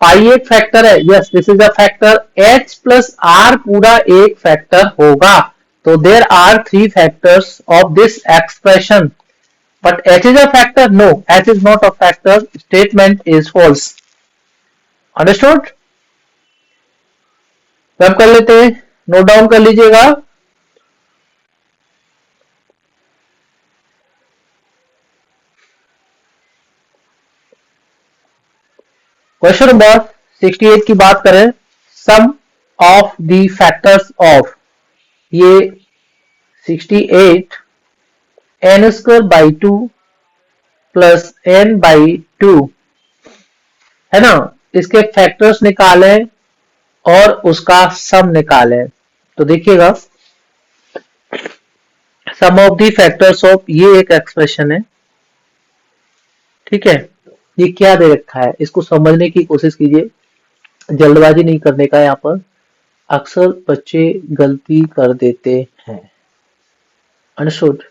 पाई एक फैक्टर है, yes this is a factor, h plus r पूरा एक फैक्टर होगा, तो there are 3 factors of this expression, but h is a factor, no h is not a factor, statement is false, understood. Rub कर लेते हैं, note down कर लीजिएगा। Question number 68 की बात करें, सम ऑफ द फैक्टर्स ऑफ, ये 68 n² by 2 plus n by 2 है ना, इसके फैक्टर्स निकाले और उसका सम निकाले। तो देखिएगा, सम ऑफ द फैक्टर्स ऑफ, ये एक एक्सप्रेशन है, ठीक है। ये क्या दे रखा है, इसको समझने की कोशिश कीजिए, जल्दबाजी नहीं करने का यहाँ पर। अक्सर बच्चे गलती कर देते हैं, अंडरस्टूड।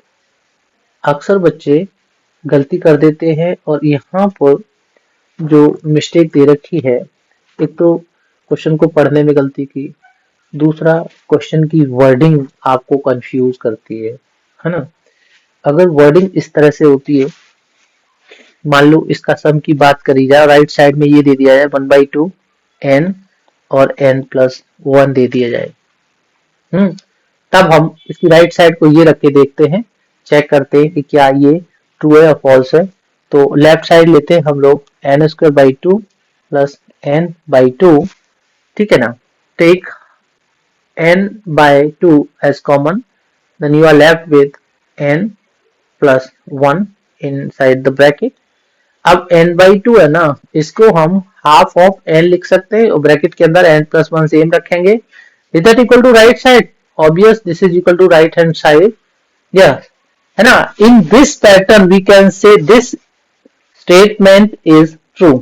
अक्सर बच्चे गलती कर देते हैं और यहाँ पर जो मिस्टेक दे रखी है, एक तो क्वेश्चन को पढ़ने में गलती की, दूसरा क्वेश्चन की वर्डिंग आपको कंफ्यूज करती है ना। अगर वर्डिंग इस तरह से होती है, मान लो इसका सम की बात करी जाए, राइट साइड में ये दे दिया जाए 1/2 n और n+1 दे दिया जाए, तब हम इसकी राइट साइड को ये रख के देखते हैं, चेक करते हैं कि क्या ये ट्रू है या फॉल्स है। तो लेफ्ट साइड लेते हैं हम लोग n² 2 + n/2, ठीक है ना। Take n/2 as common, then you are left with n+1 inside the bracket। अब n/2 है ना, इसको हम हाफ ऑफ n लिख सकते हैं और ब्रैकेट के अंदर n+1 सेम रखेंगे। Is that equal to right side? Obvious, this is equal to right hand side, yes, है ना। In this pattern we can say this statement is true.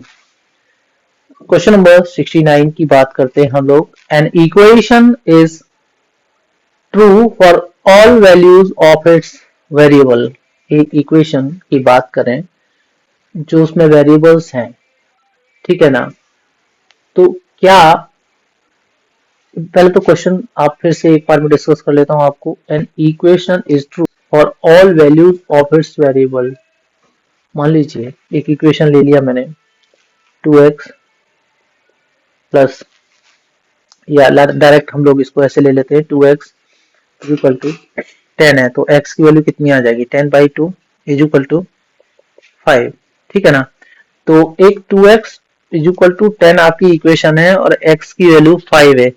Question number 69 की बात करते हैं हम लोग। An equation is true for all values of its variable. एक equation की बात करें जो उसमें वेरिएबल्स हैं, ठीक है ना। तो क्या, पहले तो क्वेश्चन आप फिर से एक बार में डिस्कस कर लेता हूं आपको। N equation is true for all values of its variable. मान लीजिए एक इक्वेशन ले लिया मैंने, 2x प्लस, या डायरेक्ट हम लोग इसको ऐसे ले लेते हैं, 2x इक्वल टू 10 है, तो x की वैल्यू कितनी आ जाएगी, 10/2 इज इक्वल टू 5, ठीक है ना। तो एक 2x इज इक्वल टू 10 आपकी इक्वेशन है और x की वैल्यू 5 है।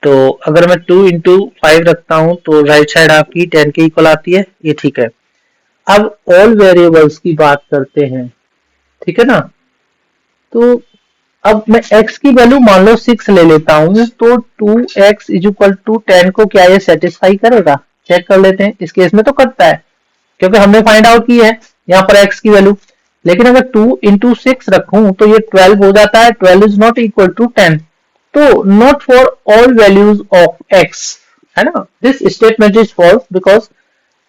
तो अगर मैं 2 इंटू 5 रखता हूं तो राइट साइड आपकी 10 के इक्वल आती है, ये ठीक है। अब ऑल वेरिएबल्स की बात करते हैं, ठीक है ना। तो अब मैं x की वैल्यू मान लो 6 ले लेता हूं, तो 2x इज इक्वल टू 10 को क्या ये सेटिस्फाई करेगा? चेक कर लेते हैं। इस केस में तो करता है, क्योंकि हमने फाइंड आउट की है यहाँ पर x की वैल्यू। लेकिन अगर 2 इंटू 6 रखूं तो ये 12 हो जाता है। 12 इज नॉट इक्वल टू 10, तो not for all values of x, है ना। This statement is false because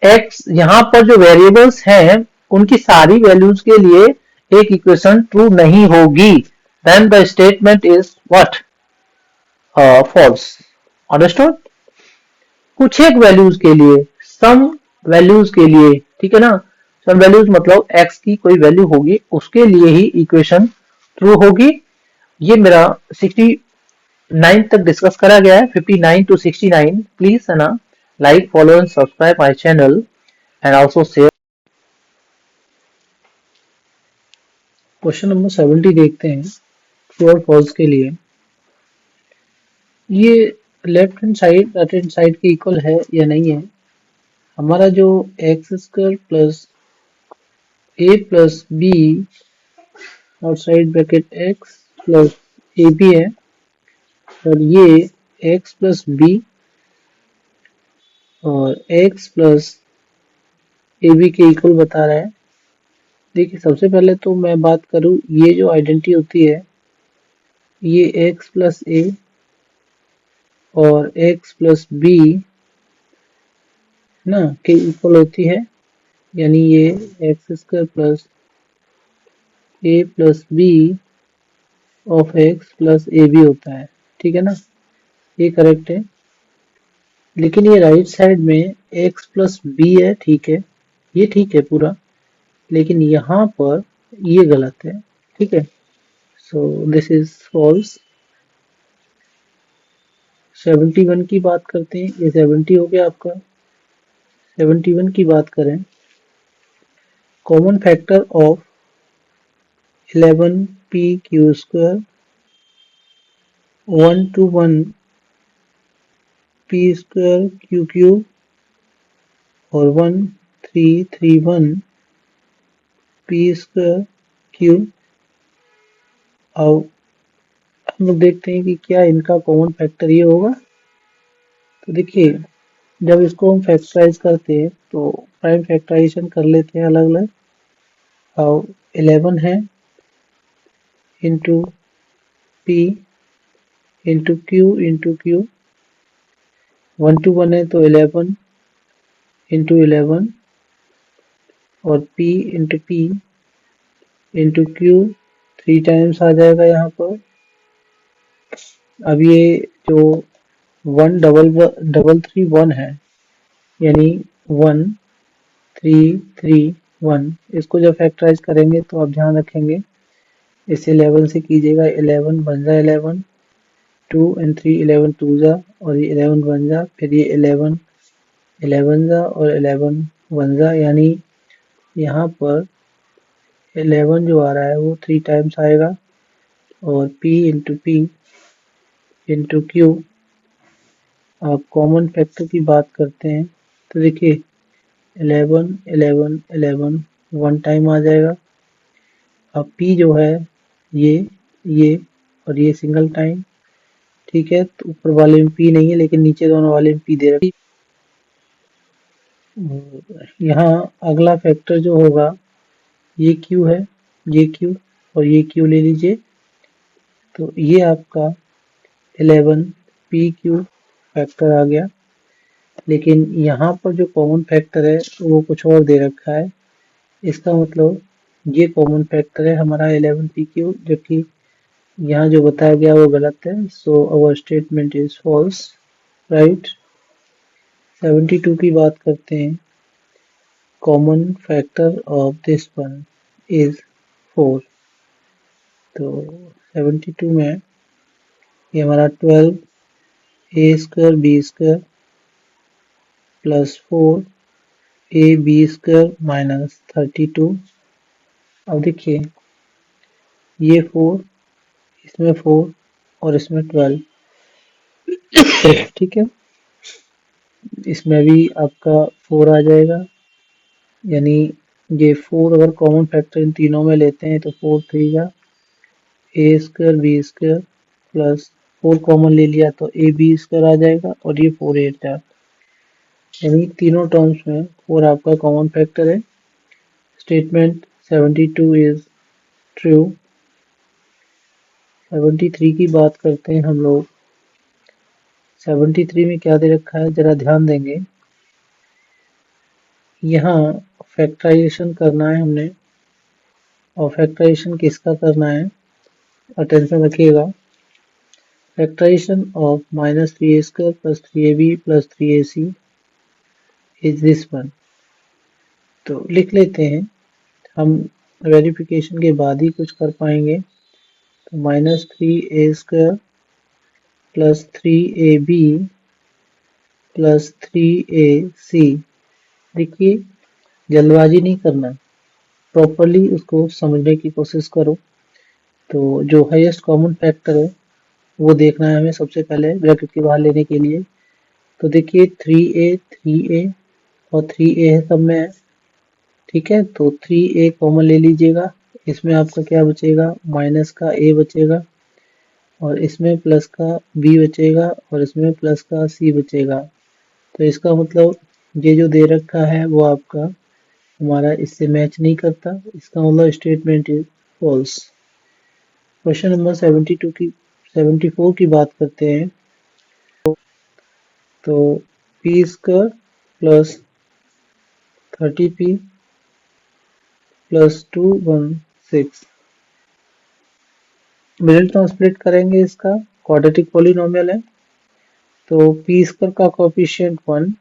x, यहाँ पर जो वेरिएबल्स हैं उनकी सारी वैल्यूज के लिए एक इक्वेशन ट्रू नहीं होगी। Then the statement is what, false, understood. कुछ एक वैल्यूज के लिए, सम वैल्यूज के लिए, ठीक है ना। सम वैल्यूज मतलब x की कोई वैल्यू होगी, उसके लिए ही इक्वेशन ट्रू होगी। ये मेरा 69 तक डिस्कस करा गया है, 59 to 69। प्लीज है ना, like, follow and subscribe my channel and also share. Question number 70 देखते हैं, ट्रू और फॉल्स के लिए। ये left hand side right hand side के इक्वल है या नहीं है। हमारा जो x² plus a plus b outside bracket x plus A B है, और ये x प्लस बी और x प्लस ए बी के इक्वल बता रहा है। देखिए, सबसे पहले तो मैं बात करूं, ये जो आइडेंटिटी होती है, ये x प्लस ए और x प्लस बी ना के इक्वल होती है, यानी ये x² plus A plus B of x plus A B होता है, ठीक है ना। ये करेक्ट है। लेकिन ये राइट साइड में x प्लस बी है, ठीक है, ये ठीक है पूरा, लेकिन यहाँ पर ये गलत है, ठीक है। So this is false. 71 की बात करते हैं, ये 70 हो गया आपका। 71 की बात करें, common factor of 11p² 1 to 1 p² q³ और 1331 p² q। हम लोग देखते हैं कि क्या इनका कॉमन फैक्टर ये होगा। तो देखिए, जब इसको हम फैक्टराइज करते हैं तो प्राइम फैक्टराइजेशन कर लेते हैं अलग अलग। और 11 है इंटू पी इंटू क्यू 1 है तो 11 इंटू 11 और p into P into Q 3 times आ जाएगा यहाँ पर। अब ये जो 1 है यानी 1 3 3 1, इसको जब फैक्टराइज करेंगे तो आप ध्यान रखेंगे इसे 11 से कीजिएगा। 11 बन जा 11, 2 and 3 11 टू जा और ये 11 बन जा, फिर ये 11 11 जा और 11 बन जा, यानी यहाँ पर 11 जो आ रहा है वो 3 टाइम्स आएगा। और p into P into Q, आप कॉमन फैक्टर की बात करते हैं तो देखिए 11 11 11 1 टाइम आ जाएगा। अब p जो है ये और ये सिंगल टाइम, ठीक है। तो ऊपर वाले में p नहीं है लेकिन नीचे दोनों वाले में p दे रखी। यहाँ अगला फैक्टर जो होगा ये q है, ये q और ये q ले लीजिए। तो ये आपका 11 पी क्यू फैक्टर आ गया। लेकिन यहाँ पर जो कॉमन फैक्टर है वो कुछ और दे रखा है। इसका मतलब ये कॉमन फैक्टर है हमारा 11 पी क्यू, जबकि यहाँ जो बताया गया वो गलत है। So our statement is false, right. 72 की बात करते हैं। Common factor of this one is 4। तो 72 में ये हमारा 12 A square B square plus 4 A B square minus 32। अब देखिए ये 4, इसमें 4 और इसमें 12, ठीक है। इसमें भी आपका 4 आ जाएगा, यानी ये 4 अगर कॉमन फैक्टर इन तीनों में लेते हैं तो 4 3 जा A square B square plus 4 common ले लिया तो ए बी स्क्वायर आ जाएगा और ये 4 8 जा, यानी तीनों टर्म्स में 4 आपका कॉमन फैक्टर है। Statement 72 is true. 73 की बात करते हैं हम लोग। 73 में क्या दे रखा है जरा ध्यान देंगे। यहाँ फैक्टराइजेशन करना है हमने, और फैक्टराइजेशन किसका करना है, अटेंशन रखिएगा। Factorisation of minus 3a square plus 3ab plus 3ac is this one. तो लिख लेते हैं, हम वेरिफिकेशन के बाद ही कुछ कर पाएंगे। तो minus 3a square plus 3ab plus 3ac। देखिए जल्दबाजी नहीं करना, प्रॉपरली उसको समझने की कोशिश करो। तो जो हाईएस्ट कॉमन फैक्टर है वो देखना है हमें सबसे पहले ब्रैकेट के बाहर लेने के लिए। तो देखिए 3a और 3a है सब में है, ठीक है। तो 3a कॉमन ले लीजिएगा, इसमें आपका क्या बचेगा, माइनस का a बचेगा और इसमें प्लस का b बचेगा और इसमें प्लस का c बचेगा। तो इसका मतलब ये जो दे रखा है वो आपका हमारा इससे मैच नहीं करता, इसका मतलब statement is false. Question number 74 की बात करते हैं। तो P square plus 30p plus 216, middle term split करेंगे, इसका क्वाड्रेटिक पॉलिनोमियल है। तो पी स्क्वायर का कोएफिशिएंट 1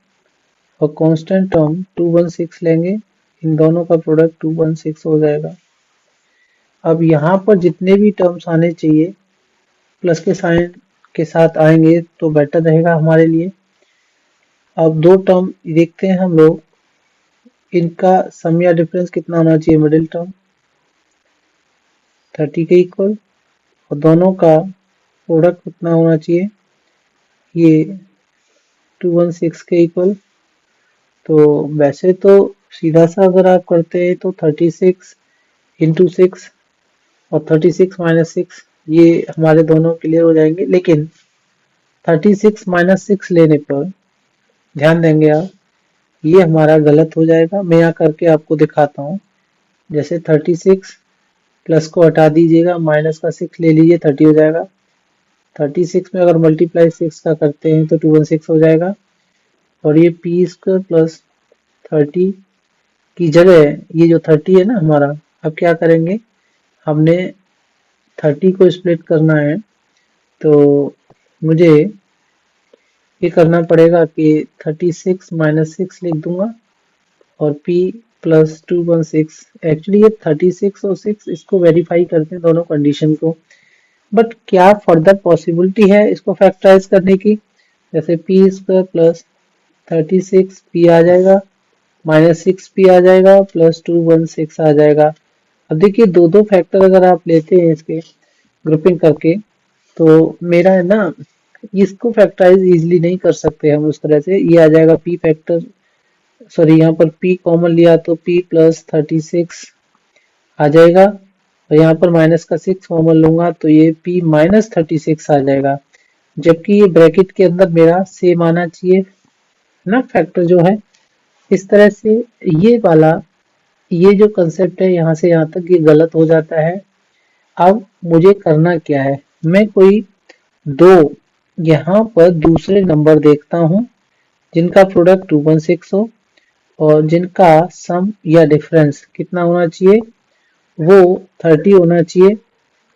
और कांस्टेंट टर्म 216 लेंगे, इन दोनों का प्रोडक्ट 216 हो जाएगा। अब यहाँ पर जितने भी टर्म्स आने चाहिए प्लस के साइन के साथ आएंगे तो बेटर रहेगा हमारे लिए। अब दो टर्म देखते हैं हम लोग, इनका सम या डिफरेंस कितना होना चाहिए, मिडिल टर्म 30 के इक्वल, और दोनों का प्रोडक्ट कितना होना चाहिए, ये 216 के इक्वल। तो वैसे तो सीधा सा अगर आप करते हैं तो 36 इंटू 6 और 36 माइनस 6 ये हमारे दोनों क्लियर हो जाएंगे। लेकिन 36 माइनस 6 लेने पर ध्यान देंगे आप, ये हमारा गलत हो जाएगा। मैं यहाँ करके आपको दिखाता हूँ। जैसे 36 प्लस को हटा दीजिएगा, माइनस का 6 ले लीजिए, 30 हो जाएगा। 36 में अगर मल्टीप्लाई 6 का करते हैं तो 216 हो जाएगा। और ये पी स्क्वायर प्लस 30 की जगह ये जो 30 है ना हमारा, अब क्या करेंगे, हमने 30 को स्प्लिट करना है, तो मुझे ये करना पड़ेगा कि 36 माइनस 6 लिख दूंगा और p प्लस 216। एक्चुअली ये 36 और 6 इसको वेरीफाई करते हैं दोनों कंडीशन को, बट क्या फर्दर पॉसिबिलिटी है इसको फैक्टराइज करने की। जैसे p स्क्वायर प्लस 36 p आ जाएगा, माइनस 6p आ जाएगा, प्लस 216 आ जाएगा। अब देखिए दो दो फैक्टर अगर आप लेते हैं इसके ग्रुपिंग करके, तो मेरा है ना, इसको फैक्टराइज इजीली नहीं कर सकते हम उस तरह से। ये आ जाएगा p फैक्टर, सॉरी यहाँ पर p कॉमन लिया तो p प्लस 36 आ जाएगा, और यहाँ पर माइनस का 6 कॉमन लूंगा तो ये p माइनस 36 आ जाएगा। जबकि ये ब्रैकेट के अंदर मेरा सेम आना चाहिए ना फैक्टर जो है। इस तरह से ये वाला, ये जो कंसेप्ट है यहाँ से यहाँ तक ये गलत हो जाता है। अब मुझे करना क्या है, मैं कोई दो यहाँ पर दूसरे नंबर देखता हूँ जिनका प्रोडक्ट 216 हो और जिनका सम या डिफरेंस कितना होना चाहिए, वो 30 होना चाहिए।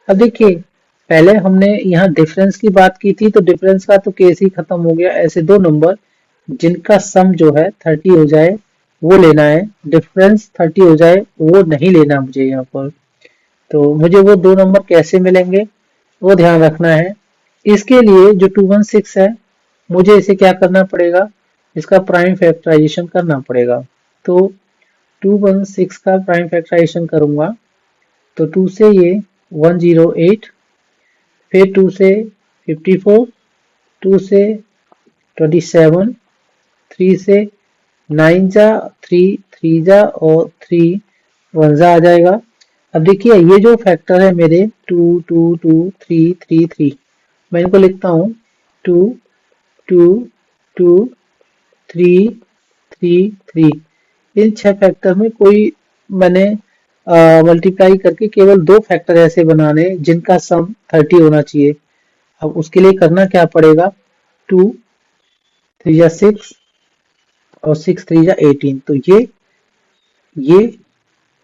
अब देखिए पहले हमने यहाँ डिफरेंस की बात की थी, तो डिफरेंस का तो केस ही खत्म हो गया। ऐसे दो नंबर जिनका सम जो है 30 हो जाए वो लेना है, डिफरेंस 30 हो जाए वो नहीं लेना मुझे यहाँ पर। तो मुझे वो दो नंबर कैसे मिलेंगे वो ध्यान रखना है। इसके लिए जो 216 है, मुझे इसे क्या करना पड़ेगा, इसका प्राइम फैक्टराइजेशन करना पड़ेगा। तो 216 का प्राइम फैक्टराइजेशन करूंगा तो 2 से ये 108, फिर 2 से 54, 2 से 27, 3 से 9 जा, 3 3 जा और 3 1 जा आ जाएगा। अब देखिए ये जो फैक्टर है मेरे 2 2 2 3 3 3, मैं इनको लिखता हूँ 2 2 2 3 3 3। इन 6 फैक्टर में कोई मैंने मल्टीप्लाई करके केवल दो फैक्टर ऐसे बनाने जिनका सम 30 होना चाहिए। अब उसके लिए करना क्या पड़ेगा, 2 3 या 6 और 6 3 या 18, तो ये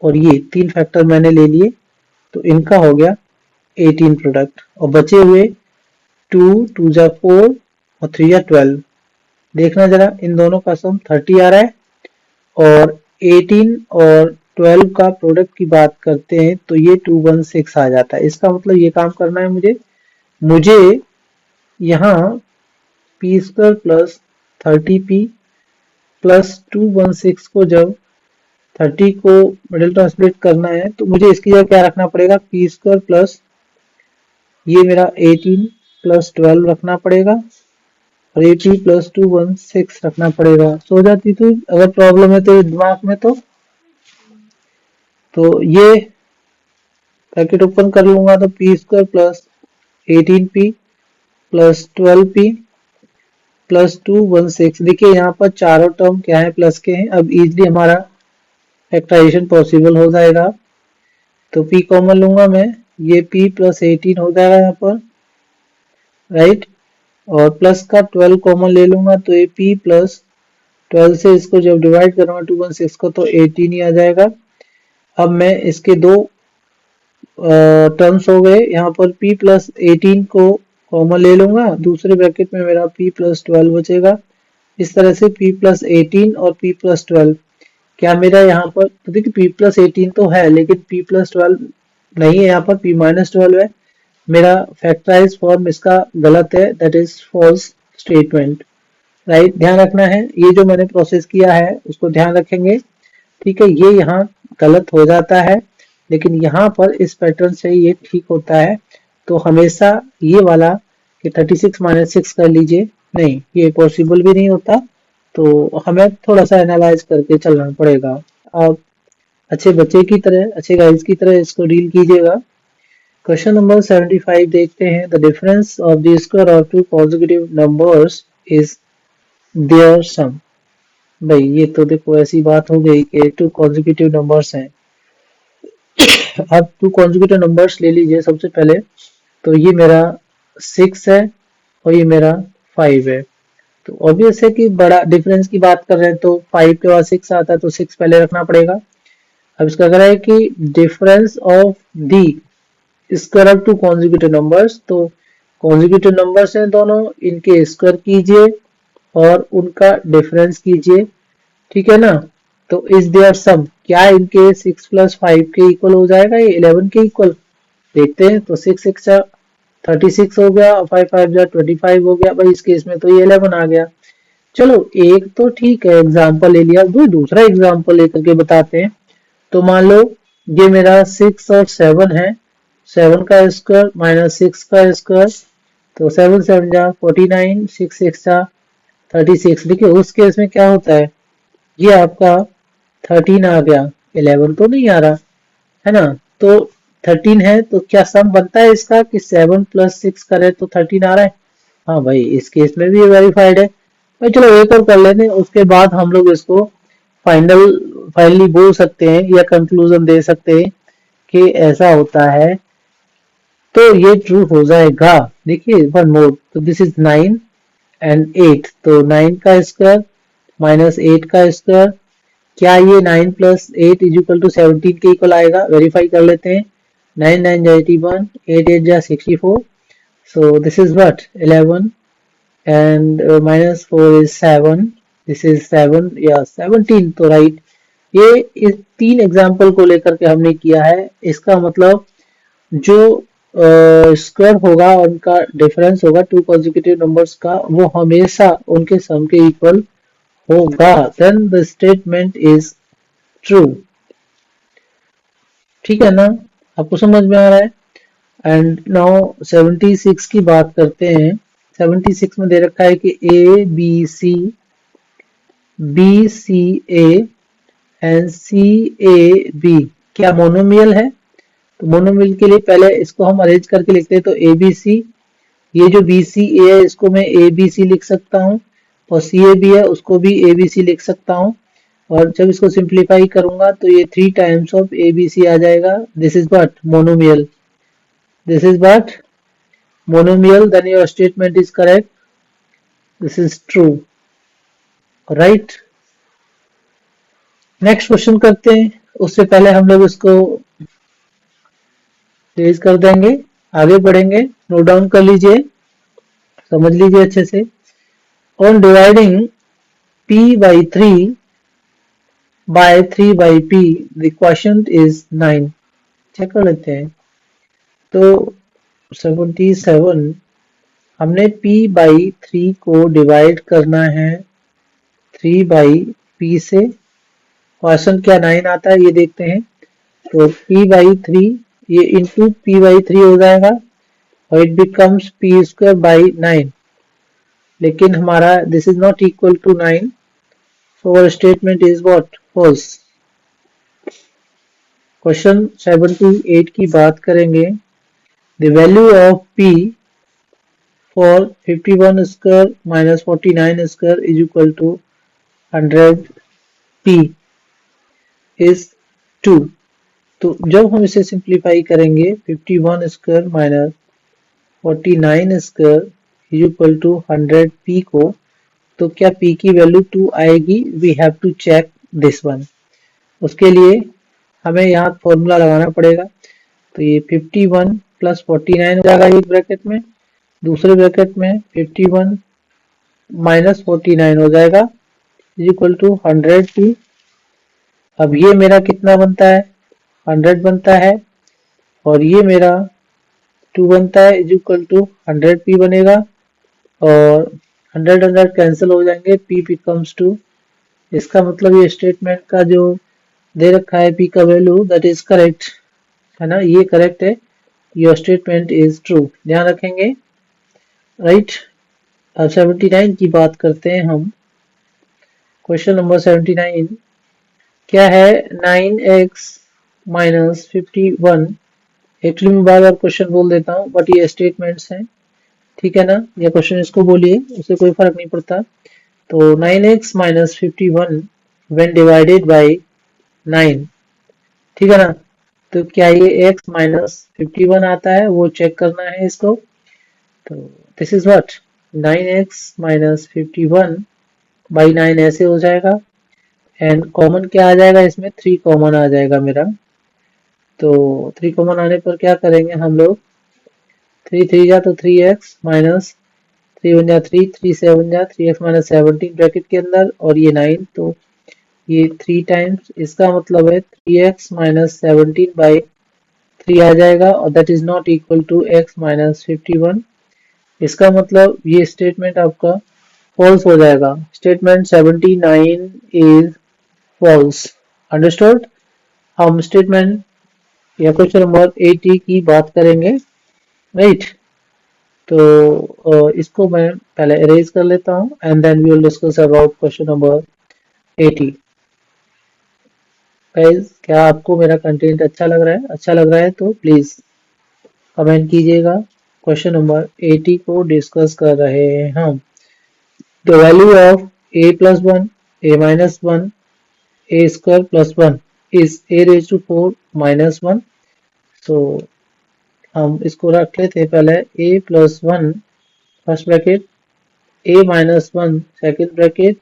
और ये तीन फैक्टर मैंने ले लिए, तो इनका हो गया 18 प्रोडक्ट। और बचे हुए 2 2 जा 4 और 3 या 12, देखना जरा इन दोनों का सम 30 आ रहा है। और 18 और 12 का प्रोडक्ट की बात करते हैं तो ये 216 आ जाता है। इसका मतलब ये काम करना है मुझे यहाँ P square plus 30p plus 216 को जब 30 को मिडिल टर्म स्प्लिट करना है तो मुझे इसकी जगह क्या रखना पड़ेगा, पी स्क्वायर प्लस ये मेरा 18 प्लस 12 रखना पड़ेगा और 80 प्लस 216 रखना पड़ेगा। सो जाती तो अगर प्रॉब्लम है तो दिमाग में, तो ये ब्रैकेट ओपन कर लूंगा तो P square plus 18p plus 12p plus 216। देखिए यहाँ पर चारों टर्म क्या है, प्लस के हैं। अब इजिली हमारा फैक्टराइजेशन पॉसिबल हो जाएगा। तो p कॉमन लूंगा मैं, ये p प्लस 18 हो जाएगा यहाँ पर, राइट। और प्लस का 12 कॉमन ले लूंगा तो ये p प्लस 12 से इसको जब डिवाइड करूंगा 216 को तो 18 ही आ जाएगा। अब मैं इसके दो टर्म्स हो गए, यहाँ पर p प्लस 18 को कॉमन ले लूंगा, दूसरे ब्रैकेट में मेरा p प्लस 12 बचेगा। इस तरह से p प्लस 18 और p प्लस 12, क्या मेरा यहाँ पर, तो देखिए p प्लस 18 तो है लेकिन p प्लस 12 नहीं है, यहाँ पर p माइनस 12 है। मेरा फैक्टराइज फॉर्म इसका गलत है, that is false statement, right. ध्यान रखना है, ये जो मैंने प्रोसेस किया है उसको ध्यान रखेंगे, ठीक है। ये यहाँ गलत हो जाता है लेकिन यहाँ पर इस पैटर्न से ये ठीक होता है। तो हमेशा ये वाला कि 36 माइनस 6 कर लीजिए, नहीं ये पॉसिबल भी नहीं होता। तो हमें थोड़ा सा एनालाइज करके चलना पड़ेगा। आप अच्छे बच्चे की तरह, अच्छे गाइस की तरह इसको डील कीजिएगा। क्वेश्चन नंबर 75 देखते हैं। The difference of the square of two consecutive numbers is their sum. भाई ये तो देखो ऐसी बात हो गई कि टू कॉन्जिक्यूटिव नंबर्स हैं। अब टू कॉन्जिक्यूटिव नंबर्स ले लीजिए सबसे पहले। तो ये मेरा 6 है और ये मेरा 5 है। तो ऑब्वियस है कि बड़ा डिफरेंस की बात कर रहे हैं तो 5 के बाद 6 आता है तो 6 पहले रखना पड़ेगा। अब इसका कह रहा है कि difference of the square of two consecutive numbers. तो कॉन्जिक्यूटिव नंबर्स हैं दोनों, इनके स्क्वायर कीजिए और उनका डिफरेंस कीजिए, ठीक है ना। तो इज देयर सम, क्या इनके 6 प्लस 5 के इक्वल हो जाएगा, ये 11 के इक्वल। देखते हैं। तो 6 6 36 हो गया और 5 5 25 हो गया। भाई इस केस में तो ये 11 आ गया। चलो एक तो ठीक है एग्जाम्पल ले लिया, दूसरा एग्जाम्पल लेकर के बताते हैं। तो मान लो ये मेरा 6 और 7 है। 7 का स्क्वायर माइनस 6 का स्क्वायर, तो 7 7 जा 49, 6 6 जा 36। देखिए उस केस में क्या होता है, ये आपका 13 आ गया, 11 तो नहीं आ रहा है ना। तो 13 है तो क्या सम बनता है इसका कि 7 प्लस 6 करे तो 13 आ रहा है। हाँ भाई इस केस में भी ये वेरीफाइड है। भाई चलो एक और कर लेते हैं, उसके बाद हम लोग इसको फाइनली बोल सकते हैं या कंक्लूजन दे सकते हैं कि ऐसा होता है। तो ये ट्रू हो जाएगा। देखिए वन मोर, तो दिस इज 9 एंड 8। तो 9 का स्क्वायर माइनस 8 का स्क्वायर, क्या ये 9 प्लस 8 इज इक्वल टू 17 के इक्वल आएगा। वेरीफाई कर लेते हैं। 9 9 जा 81, 8 8 जा 64। So this is what 11 and minus 4 is 7, this is 7 या 17। तो राइट, ये इस 3 एग्जाम्पल को लेकर के हमने किया है। इसका मतलब जो स्क्वायर होगा उनका डिफरेंस होगा टू कॉन्जिक्यूटिव नंबर्स का, वो हमेशा उनके सम के इक्वल होगा। Then the statement is true. ठीक है ना, आपको समझ में आ रहा है। एंड नाउ 76 की बात करते हैं। 76 में दे रखा है कि A B C, B C A and C A B क्या मोनोमियल है। तो मोनोमियल के लिए पहले इसको हम अरेंज करके लिखते हैं। तो ए बी सी, ये जो बी सी ए है इसको मैं ए बी सी लिख सकता हूँ, और सी ए बी है उसको भी ए बी सी लिख सकता हूँ। और जब इसको सिंप्लीफाई करूंगा तो ये 3 times of A B C आ जाएगा। This is what monomial, this is what monomial, then your statement is correct, this is true, right। Next question करते हैं, उससे पहले हम लोग इसको रेज कर देंगे, आगे बढ़ेंगे। नोट डाउन कर लीजिए, समझ लीजिए अच्छे से। On dividing p by 3 by 3 by p the quotient is 9। Check कर लेते हैं। तो 77 हमने p बाई 3 को डिवाइड करना है 3 बाई p से। क्वेश्चन क्या 9 आता है ये देखते हैं। तो p बाई 3 ये इंटू p बाई 3 हो जाएगा और it becomes p square by 9। लेकिन हमारा this is not equal to 9, so our statement is what false. Question 78 की बात करेंगे। The value of p for 51 square minus 49 square is equal to 100 p is 2। तो जब हम इसे सिंप्लीफाई करेंगे 51 square minus 49 square is equal to 100 p को, तो क्या p की वैल्यू 2 आएगी। We have to check this one. उसके लिए हमें यहाँ फॉर्मूला लगाना पड़ेगा। तो ये 51 प्लस 49 हो जाएगा एक ब्रैकेट में, दूसरे ब्रैकेट में 51 माइनस 49 हो जाएगा इज इक्वल टू 100 p। अब ये मेरा कितना बनता है 100 बनता है, और ये मेरा 2 बनता है इज इक्वल टू 100 p बनेगा, और 100 100 कैंसिल हो जाएंगे, p बिकम्स 2। इसका मतलब ये स्टेटमेंट का जो दे रखा है p का वैल्यू दैट इज करेक्ट, है ना, ये करेक्ट है। योर स्टेटमेंट इज ट्रू, ध्यान रखेंगे, राइट। अब 79 की बात करते हैं हम। क्वेश्चन नंबर 79 क्या है। 9x माइनस 51 एक्चुअली मैं बार बार क्वेश्चन बोल देता हूँ बट ये स्टेटमेंट्स हैं, ठीक है ना, या क्वेश्चन इसको बोलिए, उससे कोई फर्क नहीं पड़ता। तो 9x minus 51 when divided by 9, ठीक है ना। तो क्या ये x माइनस 51 आता है, वो चेक करना है इसको। तो this is what, 9x minus 51 by 9 ऐसे हो जाएगा, एंड कॉमन क्या आ जाएगा इसमें, 3 कॉमन आ जाएगा मेरा। तो 3 कॉमन आने पर क्या करेंगे हम लोग, 3 3 जा तो 3x माइनस 3 वन जा 3, 3 7 जा 3x माइनस 17 ब्रैकेट के अंदर, और ये 9, तो ये 3 टाइम्स, इसका मतलब है 3x माइनस 17 बाई 3 आ जाएगा, और that is not equal to x minus 51। इसका मतलब ये स्टेटमेंट आपका फॉल्स हो जाएगा, स्टेटमेंट 79 इज फॉल्स। अंडरस्टूड। हम स्टेटमेंट या क्वेश्चन नंबर 80 की बात करेंगे, राइट। तो इसको मैं पहले अरेज कर लेता हूँ and then we will discuss about question number 80। Guys, क्या आपको मेरा कंटेंट अच्छा लग रहा है? अच्छा लग रहा है तो प्लीज कमेंट कीजिएगा। क्वेश्चन नंबर 80 को डिस्कस कर रहे हैं हम। The value of a plus 1, a minus 1, a square plus 1 is a raise to 4 minus 1। So हम इसको रख लेते हैं पहले, a plus 1 first bracket, a minus 1 second bracket,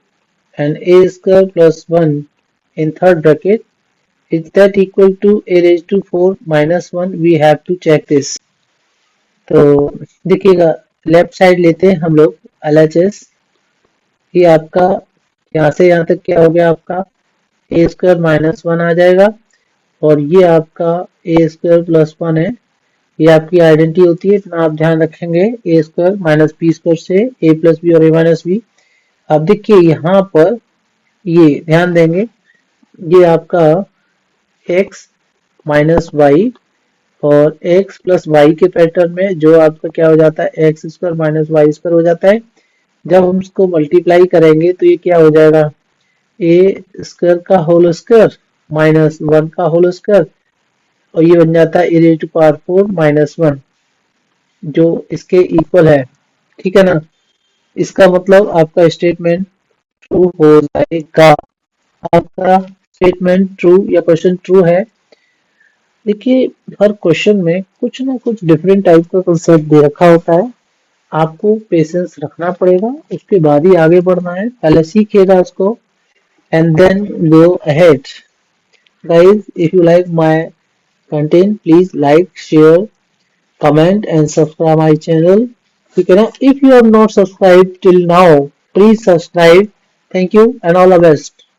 and a square plus 1 in third bracket. Is that equal to a raised to 4 minus 1? We have to check this. तो देखिएगा, left side लेते हैं हम लोग LHS। ये आपका यहाँ से यहाँ तक क्या हो गया, आपका a स्क्वायर माइनस 1 आ जाएगा, और ये आपका a स्क्वायर प्लस 1 है। ये आपकी आइडेंटिटी होती है, इतना आप ध्यान रखेंगे, a square minus B square से a प्लस बी और a माइनस बी। अब देखिए यहाँ पर ये ध्यान देंगे, ये आपका x माइनस वाई और x प्लस वाई के पैटर्न में जो आपका क्या हो जाता है, X square minus Y square हो जाता है। जब हम इसको मल्टीप्लाई करेंगे तो ये क्या हो जाएगा, ए स्क्वायर का होल स्क्वायर माइनस 1 का होल स्क्वायर, और ये बन जाता है ए रेज़ टू पावर 4 माइनस 1, जो इसके इक्वल है, ठीक है ना। इसका मतलब आपका स्टेटमेंट ट्रू हो जाएगा। आपका स्टेटमेंट ट्रू या क्वेश्चन ट्रू है। देखिए, हर क्वेश्चन में कुछ ना कुछ डिफरेंट टाइप का कंसेप्ट दे रखा होता है, आपको पेशेंस रखना पड़ेगा, उसके बाद ही आगे बढ़ना है। पहले सीखिएगा उसको and then go ahead. Guys, if you like my content, please like, share, comment and subscribe my channel. ठीक है ना? If you have not subscribed till now, please subscribe. Thank you and all the best.